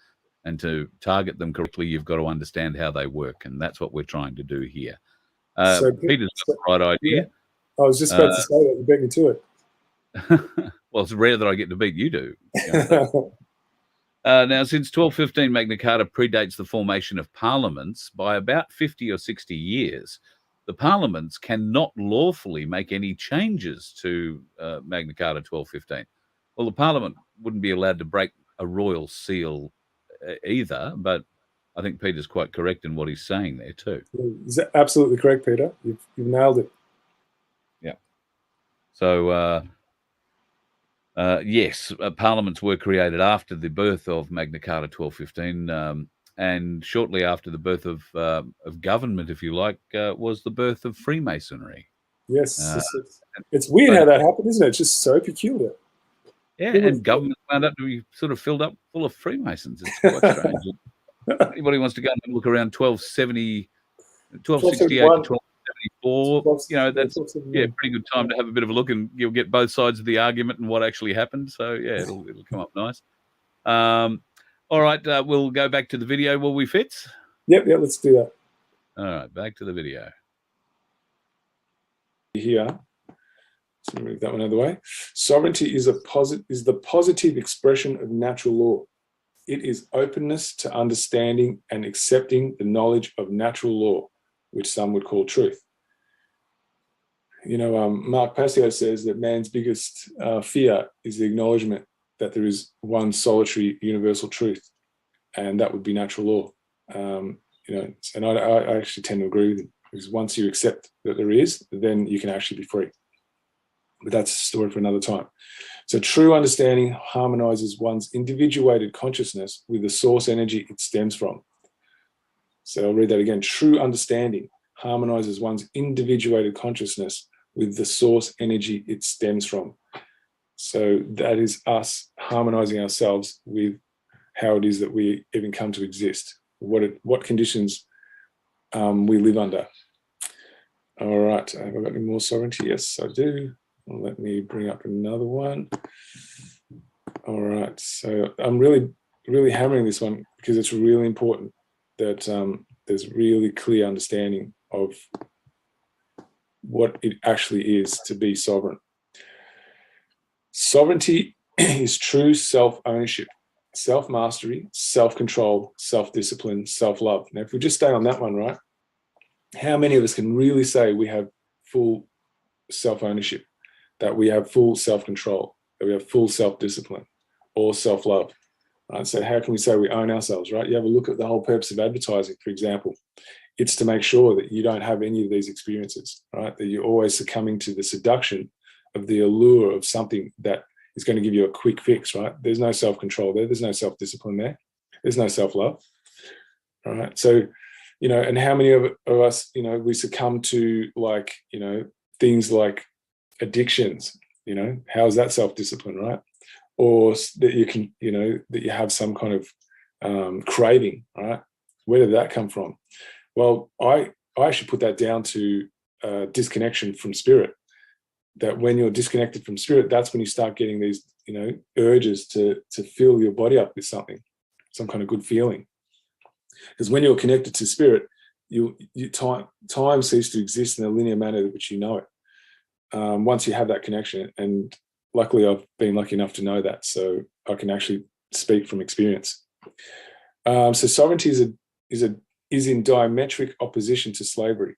And to target them correctly, you've got to understand how they work, and that's what we're trying to do here. Peter's got the right idea. Yeah, I was just about to say that. You beat me to it. Well, it's rare that I get to beat you to. Now, since 1215, Magna Carta predates the formation of parliaments by about 50 or 60 years. The parliaments cannot lawfully make any changes to Magna Carta 1215. Well, the parliament wouldn't be allowed to break a royal seal either, but I think Peter's quite correct in what he's saying there too. Is absolutely correct, Peter. You've nailed it. Yeah. So yes, parliaments were created after the birth of Magna Carta 1215, and shortly after the birth of government, if you like, was the birth of Freemasonry. Yes, it's weird how that happened, isn't it? It's just so peculiar. Yeah, and government wound up to be sort of filled up full of Freemasons. It's quite strange. Anybody wants to go and look around 1268 to 1274, you know, that's pretty good time to have a bit of a look, and you'll get both sides of the argument and what actually happened. So yeah, it'll come up nice. All right, we'll go back to the video. Will we, Fitz? Yep, let's do that. All right, back to the video. Here. So move that one out of the way. Sovereignty is the positive expression of natural law. It is openness to understanding and accepting the knowledge of natural law, which some would call truth. You know, Mark Passio says that man's biggest fear is the acknowledgement that there is one solitary universal truth, and that would be natural law. You know, and I actually tend to agree with him, because once you accept that there is, then you can actually be free. But that's a story for another time. So true understanding harmonizes one's individuated consciousness with the source energy it stems from. So I'll read that again. True understanding harmonizes one's individuated consciousness with the source energy it stems from. So that is us harmonizing ourselves with how it is that we even come to exist, what conditions we live under. All right, have I got any more sovereignty? Yes, I do. Let me bring up another one. All right, so I'm really hammering this one because it's really important that there's really clear understanding of what it actually is to be sovereign. Sovereignty is true self-ownership self-mastery, self-control, self-discipline, self-love. Now, if we just stay on that one, right, how many of us can really say we have full self-ownership, that we have full self-control, that we have full self-discipline or self-love? Right? So how can we say we own ourselves, right? You have a look at the whole purpose of advertising, for example. It's to make sure that you don't have any of these experiences, right? That you're always succumbing to the seduction of the allure of something that is going to give you a quick fix, right? There's no self-control there. There's no self-discipline there. There's no self-love, all right? So, you know, and how many of us, you know, we succumb to, like, you know, things like addictions, you know, how is that self-discipline, right? Or that you can, you know, that you have some kind of craving, right? Where did that come from? Well, I actually put that down to disconnection from spirit. That when you're disconnected from spirit, that's when you start getting these, you know, urges to fill your body up with something, some kind of good feeling. Because when you're connected to spirit, time ceases to exist in a linear manner which you know it. Once you have that connection, and luckily I've been lucky enough to know that, so I can actually speak from experience. So sovereignty is in diametric opposition to slavery.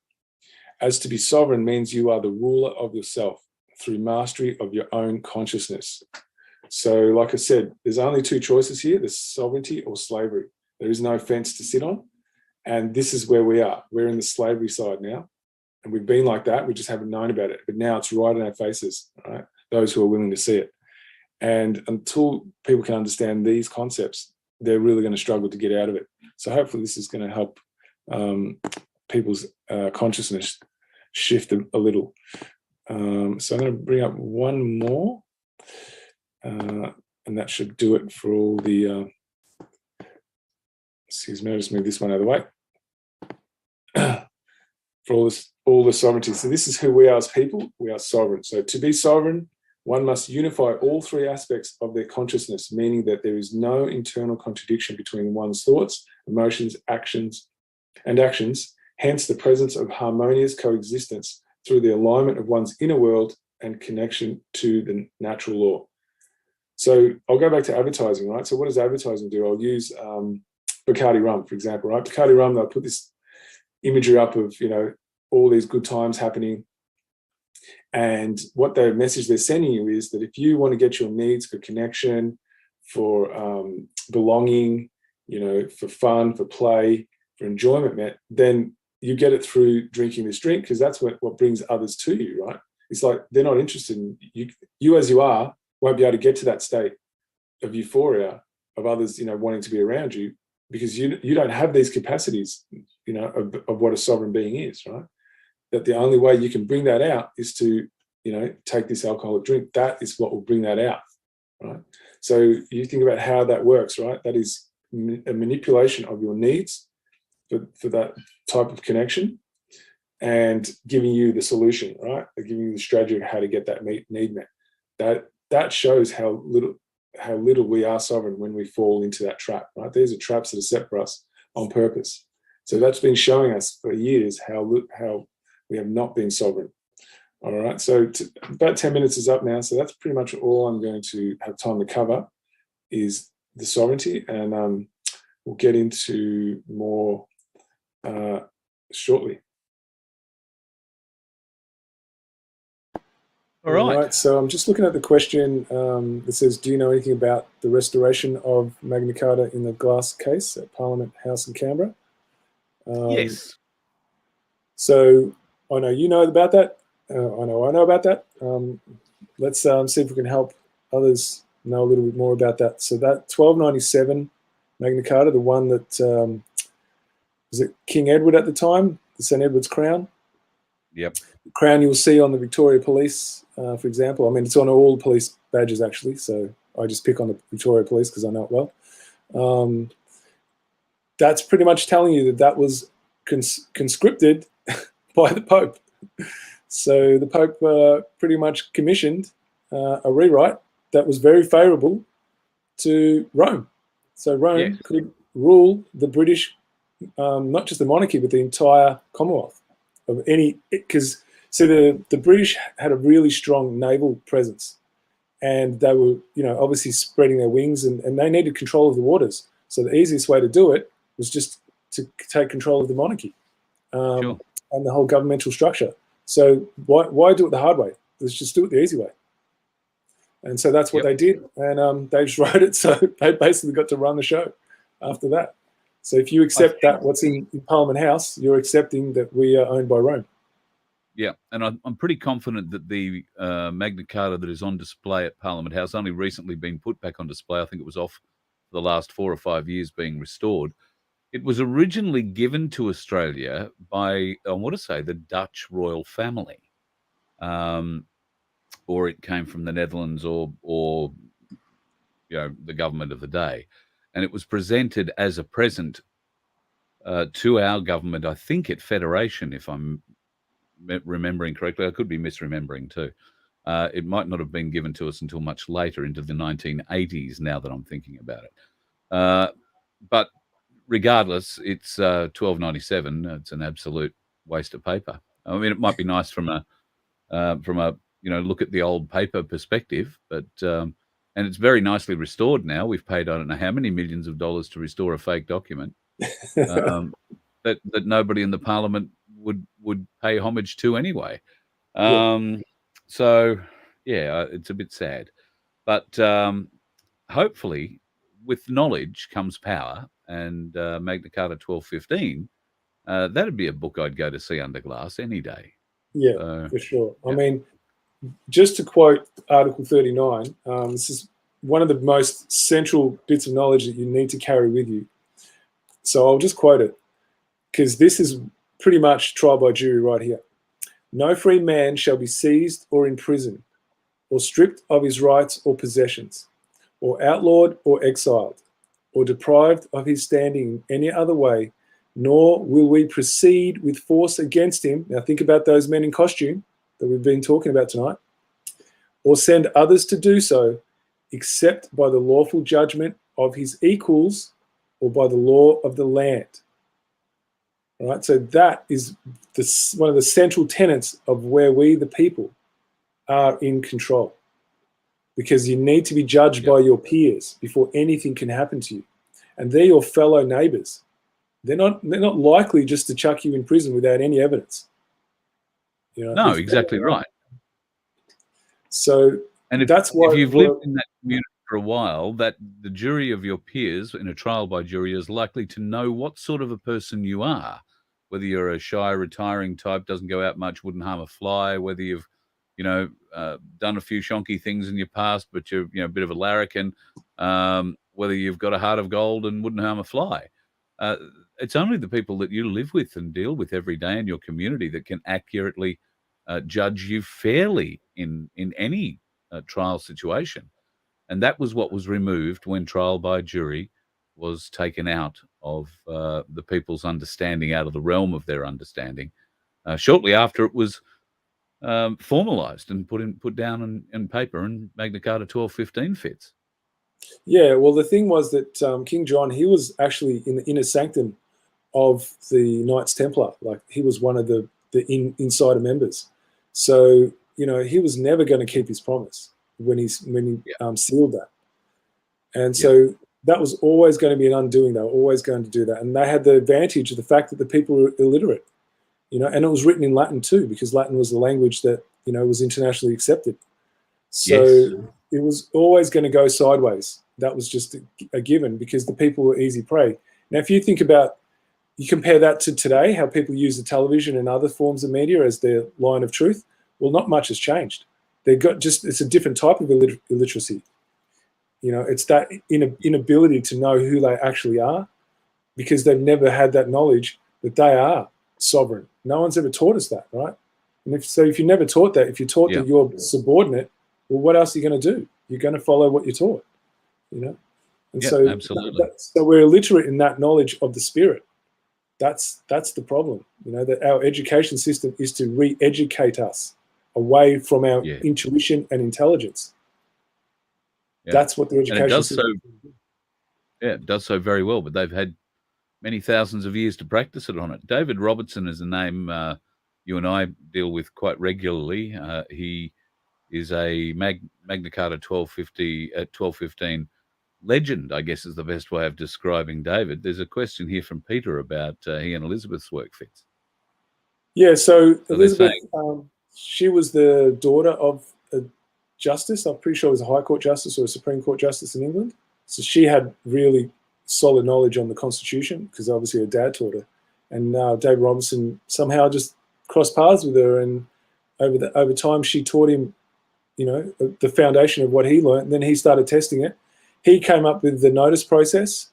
As to be sovereign means you are the ruler of yourself through mastery of your own consciousness. So, like I said, there's only two choices here: there's sovereignty or slavery. There is no fence to sit on, and this is where we are. We're in the slavery side now, and we've been like that. We just haven't known about it, but now it's right in our faces, right? Those who are willing to see it. And until people can understand these concepts, they're really going to struggle to get out of it. So hopefully this is going to help people's consciousness shift a little. So I'm going to bring up one more, and that should do it for all the, excuse me, I'll just move this one out of the way. For all the sovereignty. So this is who we are as people. We are sovereign. So to be sovereign, one must unify all three aspects of their consciousness, meaning that there is no internal contradiction between one's thoughts, emotions, actions, hence the presence of harmonious coexistence through the alignment of one's inner world and connection to the natural law. So I'll go back to advertising, right? So what does advertising do? I'll use Bacardi rum, for example, right? Bacardi rum, they'll put this imagery up of, you know, all these good times happening. And what the message they're sending you is that if you want to get your needs for connection, for belonging, you know, for fun, for play, for enjoyment met, then you get it through drinking this drink, because that's what brings others to you, right? It's like they're not interested in you. You as you are won't be able to get to that state of euphoria of others, you know, wanting to be around you, because you don't have these capacities, you know, of what a sovereign being is, right? That the only way you can bring that out is to, you know, take this alcoholic drink. That is what will bring that out, right? So you think about how that works, right? That is a manipulation of your needs for that type of connection, and giving you the solution, right? They're giving you the strategy of how to get that need met. That shows how little we are sovereign when we fall into that trap, right? These are traps that are set for us on purpose. So that's been showing us for years how we have not been sovereign. All right, so about 10 minutes is up now, so that's pretty much all I'm going to have time to cover is the sovereignty, and we'll get into more shortly. All right. So I'm just looking at the question that says, do you know anything about the restoration of Magna Carta in the glass case at Parliament House in Canberra? Yes. So I know you know about that. I know about that. Let's see if we can help others know a little bit more about that. So that 1297 Magna Carta, the one that, was it King Edward at the time, the St. Edward's crown? Yep. The crown you'll see on the Victoria Police, for example. I mean, it's on all the police badges, actually, so I just pick on the Victoria Police because I know it well. That's pretty much telling you that was conscripted by the Pope. So the Pope pretty much commissioned a rewrite that was very favourable to Rome. So Rome could rule the British, not just the monarchy, but the entire Commonwealth of any. Because so the British had a really strong naval presence and they were, obviously spreading their wings, and they needed control of the waters. So the easiest way to do it was just to take control of the monarchy Sure. and the whole governmental structure. So why do it the hard way? Let's just do it the easy way. And so that's what they did, and they just wrote it. So they basically got to run the show after that. So if you accept that what's in Parliament House, you're accepting that we are owned by Rome. Yeah, and I'm pretty confident that the Magna Carta that is on display at Parliament House, only recently been put back on display. I think it was off for the last 4 or 5 years being restored. It was originally given to Australia by, I want to say, the Dutch royal family. Or it came from the Netherlands or the government of the day. And it was presented as a present to our government, I think at Federation, if I'm remembering correctly. I could be misremembering too. It might not have been given to us until much later, into the 1980s, now that I'm thinking about it. But regardless, it's 1297. It's an absolute waste of paper. I mean, it might be nice from a look at the old paper perspective, but and it's very nicely restored now. We've paid, I don't know how many millions of dollars to restore a fake document that nobody in the Parliament would pay homage to anyway. So yeah, it's a bit sad, but hopefully with knowledge comes power, and Magna Carta 1215, that'd be a book I'd go to see under glass any day. Yeah, for sure. I mean, just to quote Article 39, this is one of the most central bits of knowledge that you need to carry with you. So I'll just quote it, because this is pretty much trial by jury right here. No free man shall be seized or imprisoned, or stripped of his rights or possessions, or outlawed or exiled, or deprived of his standing in any other way, nor will we proceed with force against him. Now think about those men in costume that we've been talking about tonight, or send others to do so, except by the lawful judgment of his equals or by the law of the land. All right, so that is one of the central tenets of where we, the people, are in control, because you need to be judged by your peers before anything can happen to you, and they're your fellow neighbours. They're not likely just to chuck you in prison without any evidence. No, exactly right. So, and that's why, if you've lived in that community for a while, that the jury of your peers in a trial by jury is likely to know what sort of a person you are, whether you're a shy, retiring type, doesn't go out much, wouldn't harm a fly, whether you've, done a few shonky things in your past, but you're, a bit of a larrikin, whether you've got a heart of gold and wouldn't harm a fly. It's only the people that you live with and deal with every day in your community that can accurately judge you fairly in any trial situation. And that was what was removed when trial by jury was taken out of the people's understanding, out of the realm of their understanding, shortly after it was formalised and put down in paper, and Magna Carta 1215 fits. Yeah, well, the thing was that King John, he was actually in the inner sanctum of the Knights Templar. Like, he was one of the insider members. So, he was never going to keep his promise when he sealed that. And so that was always going to be an undoing. They were always going to do that. And they had the advantage of the fact that the people were illiterate, and it was written in Latin too, because Latin was the language that, was internationally accepted. So it was always going to go sideways. That was just a given, because the people were easy prey. Now, if you think about, you compare that to today, how people use the television and other forms of media as their line of truth, well, not much has changed. It's a different type of illiteracy. It's that inability to know who they actually are, because they've never had that knowledge that they are sovereign. No one's ever taught us that, right? And if you're never taught that, if you're taught that you're subordinate, well, what else are you going to do? You're going to follow what you're taught, And so, absolutely. So we're illiterate in that knowledge of the spirit. That's the problem. That our education system is to re-educate us away from our intuition and intelligence. That's what the education system is. Yeah, it does so very well, but they've had many thousands of years to practice it on it. David Robertson is a name you and I deal with quite regularly. He is a Magna Carta 1215 legend, I guess is the best way of describing David. There's a question here from Peter about he and Elizabeth's work fits. Yeah, so So Elizabeth, she was the daughter of a justice. I'm pretty sure it was a High Court justice or a Supreme Court justice in England. So she had really solid knowledge on the Constitution because obviously her dad taught her. And David Robinson somehow just crossed paths with her, and over time she taught him, you know, the foundation of what he learned. And then he started testing it. He came up with the notice process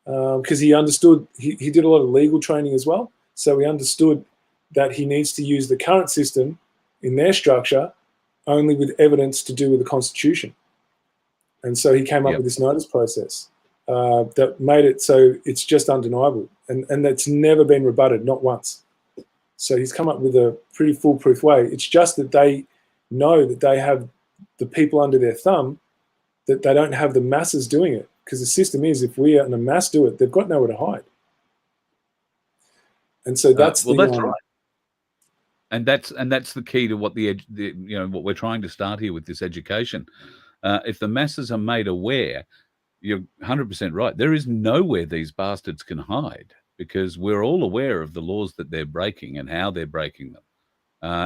because he understood, he did a lot of legal training as well. So he understood that he needs to use the current system in their structure only with evidence to do with the Constitution. And so he came up with this notice process that made it so it's just undeniable. And that's never been rebutted, not once. So he's come up with a pretty foolproof way. It's just that they know that they have the people under their thumb, that they don't have the masses doing it. Because the system is, if we and the mass do it, they've got nowhere to hide. And so that's that's right. And that's the key to what what we're trying to start here with this education. If the masses are made aware, you're 100% right. There is nowhere these bastards can hide because we're all aware of the laws that they're breaking and how they're breaking them.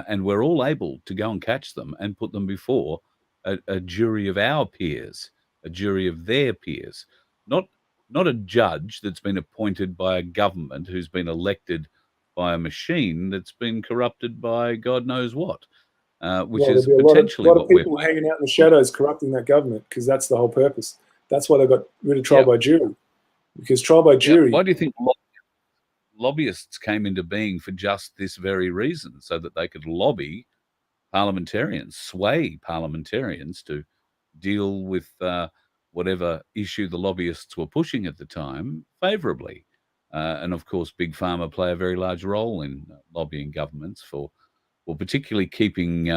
And we're all able to go and catch them and put them before a jury of our peers, a jury of their peers, not a judge that's been appointed by a government who's been elected by a machine that's been corrupted by God knows what, which is potentially a lot of people hanging out in the shadows corrupting that government, because that's the whole purpose. That's why they got rid of trial by jury, because trial by jury. Why do you think lobbyists came into being? For just this very reason, so that they could lobby parliamentarians, sway parliamentarians to deal with whatever issue the lobbyists were pushing at the time favourably. And of course, Big Pharma play a very large role in lobbying governments for particularly keeping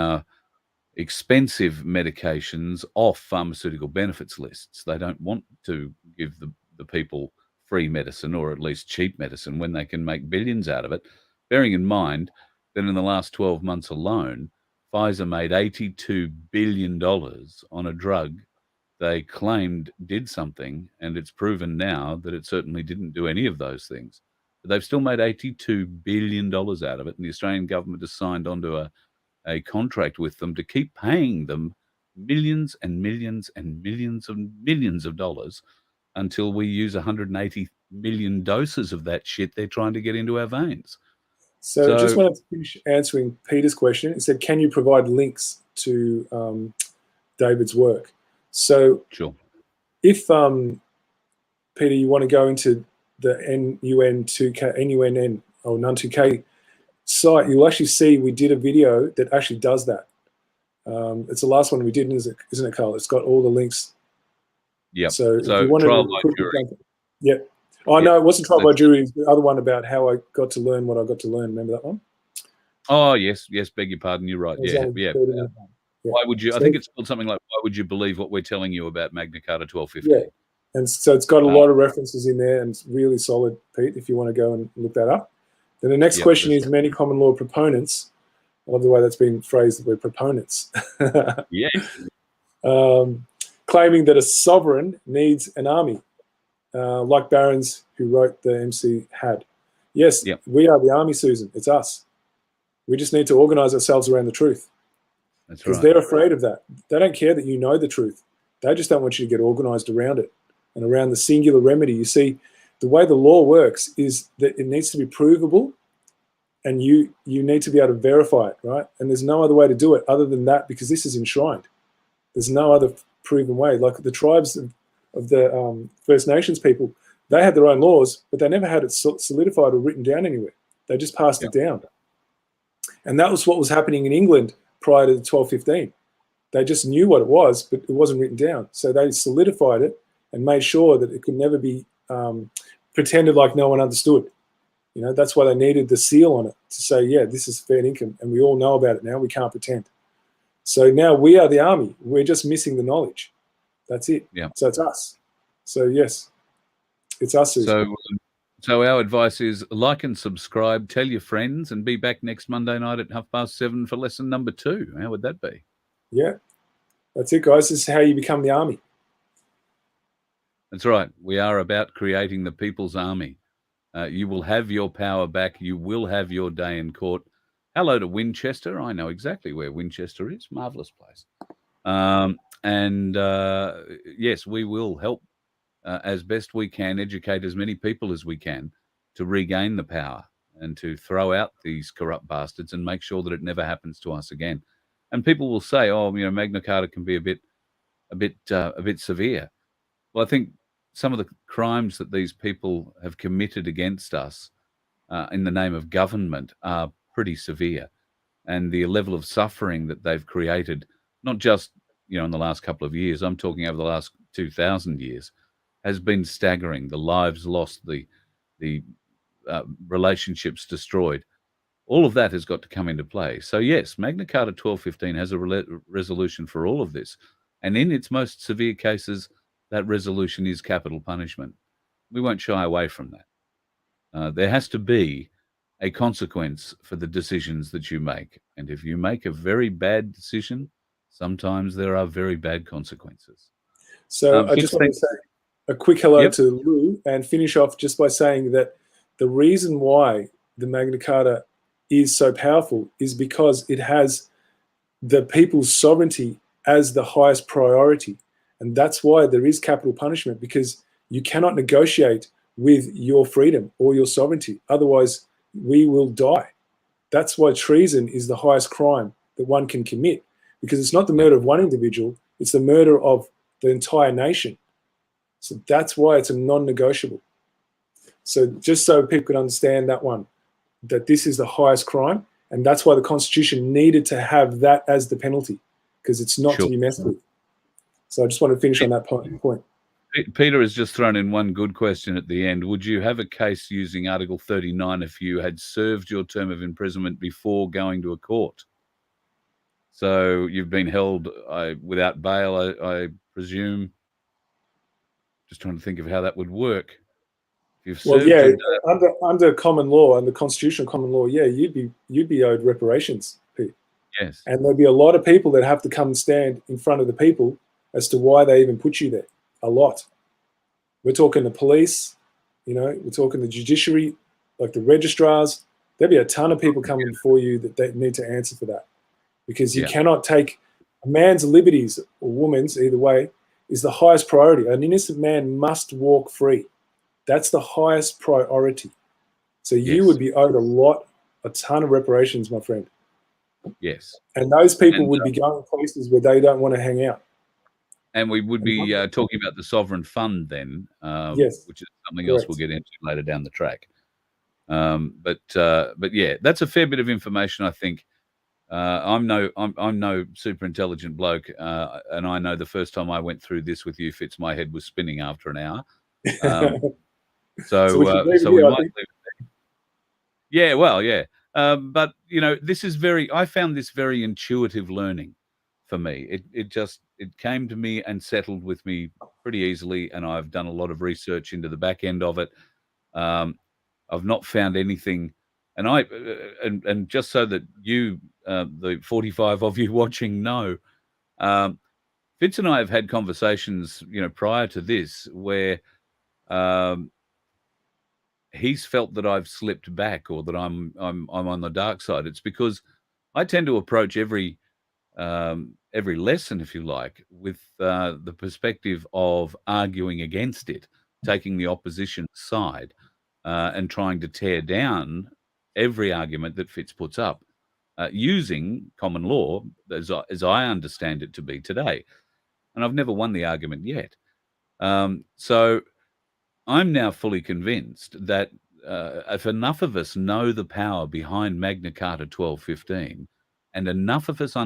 expensive medications off pharmaceutical benefits lists. They don't want to give the people free medicine, or at least cheap medicine, when they can make billions out of it. Bearing in mind that in the last 12 months alone, Pfizer made $82 billion on a drug they claimed did something, and it's proven now that it certainly didn't do any of those things. But they've still made $82 billion out of it, and the Australian government has signed on to a contract with them to keep paying them millions and millions and millions and millions of dollars until we use 180 million doses of that shit they're trying to get into our veins. So just wanted to finish answering Peter's question. It said, can you provide links to David's work? So sure. If, Peter, you want to go into the NUN2K or NUN2K site, you'll actually see we did a video that actually does that. It's the last one we did, isn't it, Carl? It's got all the links. Yeah. So if you wanted trial by jury. Yep. Oh, no, it wasn't trial by jury. It was the other one about how I got to learn what I got to learn. Remember that one? Oh, yes. Beg your pardon. You're right. Yeah. Why would you? I think it's called something like, why would you believe what we're telling you about Magna Carta 1215? Yeah. And so it's got a lot of references in there, and it's really solid, Pete, if you want to go and look that up. Then the next question is, many common law proponents, I love the way that's been phrased, the word proponents. Yeah. Claiming that a sovereign needs an army, like Barron's, who wrote the MC, had. Yes, we are the army, Susan. It's us. We just need to organise ourselves around the truth. That's right. Because they're afraid of that. They don't care that you know the truth. They just don't want you to get organised around it and around the singular remedy. You see, the way the law works is that it needs to be provable, and you need to be able to verify it, right? And there's no other way to do it other than that, because this is enshrined. There's no other proven way. Like the tribes of the First Nations people, they had their own laws, but they never had it solidified or written down anywhere. They just passed it down. And that was what was happening in England prior to the 1215. They just knew what it was, but it wasn't written down. So they solidified it and made sure that it could never be pretended like no one understood. You know, that's why they needed the seal on it to say, yeah, this is fair income, and we all know about it now. We can't pretend. So now we are the army. We're just missing the knowledge. That's it. Yeah. So it's us. So yes, it's us. So our advice is like and subscribe, tell your friends, and be back next Monday night at 7:30 for lesson number 2. How would that be? Yeah, that's it, guys. This is how you become the army. That's right. We are about creating the people's army. You will have your power back. You will have your day in court. Hello to Winchester. I know exactly where Winchester is. Marvelous place. Yes, we will help as best we can, educate as many people as we can to regain the power and to throw out these corrupt bastards and make sure that it never happens to us again. And people will say, "Oh, Magna Carta can be a bit severe." Well, I think some of the crimes that these people have committed against us in the name of government are pretty severe, and the level of suffering that they've created, not just in the last couple of years, I'm talking over the last 2,000 years, has been staggering. The lives lost, the relationships destroyed. All of that has got to come into play. So yes, Magna Carta 1215 has a resolution for all of this, and in its most severe cases, that resolution is capital punishment. We won't shy away from that. There has to be a consequence for the decisions that you make. And if you make a very bad decision, sometimes there are very bad consequences. So I just want to say a quick hello to Lou and finish off just by saying that the reason why the Magna Carta is so powerful is because it has the people's sovereignty as the highest priority. And that's why there is capital punishment, because you cannot negotiate with your freedom or your sovereignty. Otherwise, we will die. That's why treason is the highest crime that one can commit, because it's not the murder of one individual, it's the murder of the entire nation. So that's why it's a non-negotiable. So just so people can understand that one, that this is the highest crime, and that's why the Constitution needed to have that as the penalty, because it's not to be messed with. So I just want to finish on that point. Peter has just thrown in one good question at the end. Would you have a case using Article 39 if you had served your term of imprisonment before going to a court? So you've been held without bail, I presume. Just trying to think of how that would work. If you've under common law, under constitutional common law, you'd be owed reparations, Pete. Yes. And there'd be a lot of people that have to come and stand in front of the people as to why they even put you there. A lot. We're talking the police, we're talking the judiciary, like the registrars. There'd be a ton of people coming before you that they need to answer for that, because you cannot take a man's liberties, or woman's, either way, is the highest priority. An innocent man must walk free. That's the highest priority. So you would be owed a ton of reparations, my friend. Yes. And those people would be going places where they don't want to hang out. And we would be talking about the sovereign fund then, which is something else we'll get into later down the track. But yeah, that's a fair bit of information, I think. I'm no super intelligent bloke, and I know the first time I went through this with you, Fitz, my head was spinning after an hour. So we might leave it there. Yeah, well, yeah. But this is I found this very intuitive learning for me. It came to me and settled with me pretty easily, and I've done a lot of research into the back end of it. I've not found anything, and just so that you, the 45 of you watching, know, Fitz and I have had conversations, prior to this, where he's felt that I've slipped back, or that I'm on the dark side. It's because I tend to approach every lesson, if you like, with the perspective of arguing against it, taking the opposition side, and trying to tear down every argument that Fitz puts up, using common law as I understand it to be today. And I've never won the argument yet. So I'm now fully convinced that if enough of us know the power behind Magna Carta 1215, and enough of us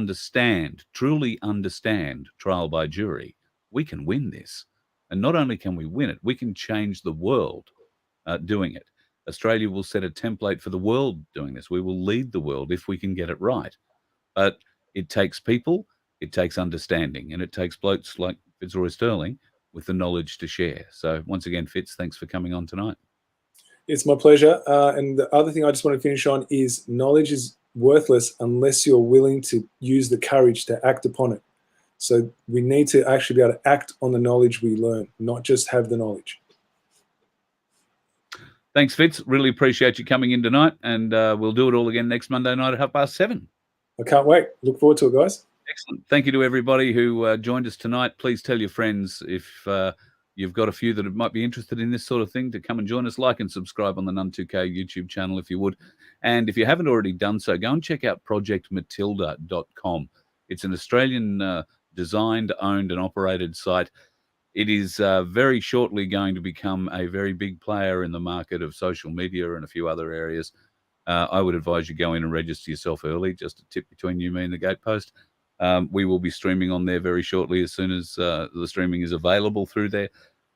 truly understand trial by jury, we can win this. And not only can we win it, we can change the world doing it. Australia will set a template for the world doing this. We will lead the world if we can get it right. But it takes people, it takes understanding, and it takes blokes like Fitzroy Sterling with the knowledge to share. So once again, Fitz, thanks for coming on tonight. It's my pleasure. And the other thing I just want to finish on is knowledge is worthless unless you're willing to use the courage to act upon it. So we need to actually be able to act on the knowledge we learn, not just have the knowledge. Thanks, Fitz. Really appreciate you coming in tonight, and we'll do it all again next Monday night at 7:30. I can't wait. Look forward to it, guys. Excellent. Thank you to everybody who joined us tonight. Please tell your friends if you've got a few that might be interested in this sort of thing to come and join us. Like and subscribe on the Num2K YouTube channel if you would. And if you haven't already done so, go and check out projectmatilda.com. It's an Australian designed, owned and operated site. It is very shortly going to become a very big player in the market of social media and a few other areas. I would advise you go in and register yourself early, just a tip between you, me and the gatepost. We will be streaming on there very shortly as soon as the streaming is available through there.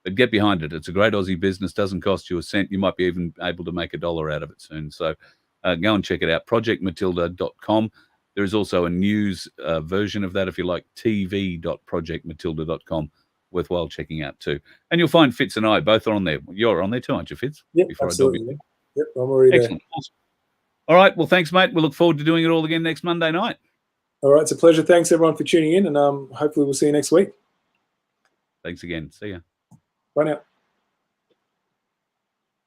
But get behind it. It's a great Aussie business. Doesn't cost you a cent. You might be even able to make $1 out of it soon. So go and check it out, projectmatilda.com. There is also a news version of that if you like, tv.projectmatilda.com. Worthwhile checking out too. And you'll find Fitz and I both are on there. You're on there too, aren't you, Fitz? Yep, absolutely. Yep, I'm already Excellent. There. Awesome. All right. Well, thanks, mate. We'll look forward to doing it all again next Monday night. All right. It's a pleasure. Thanks, everyone, for tuning in. And hopefully we'll see you next week. Thanks again. See ya. Bye now.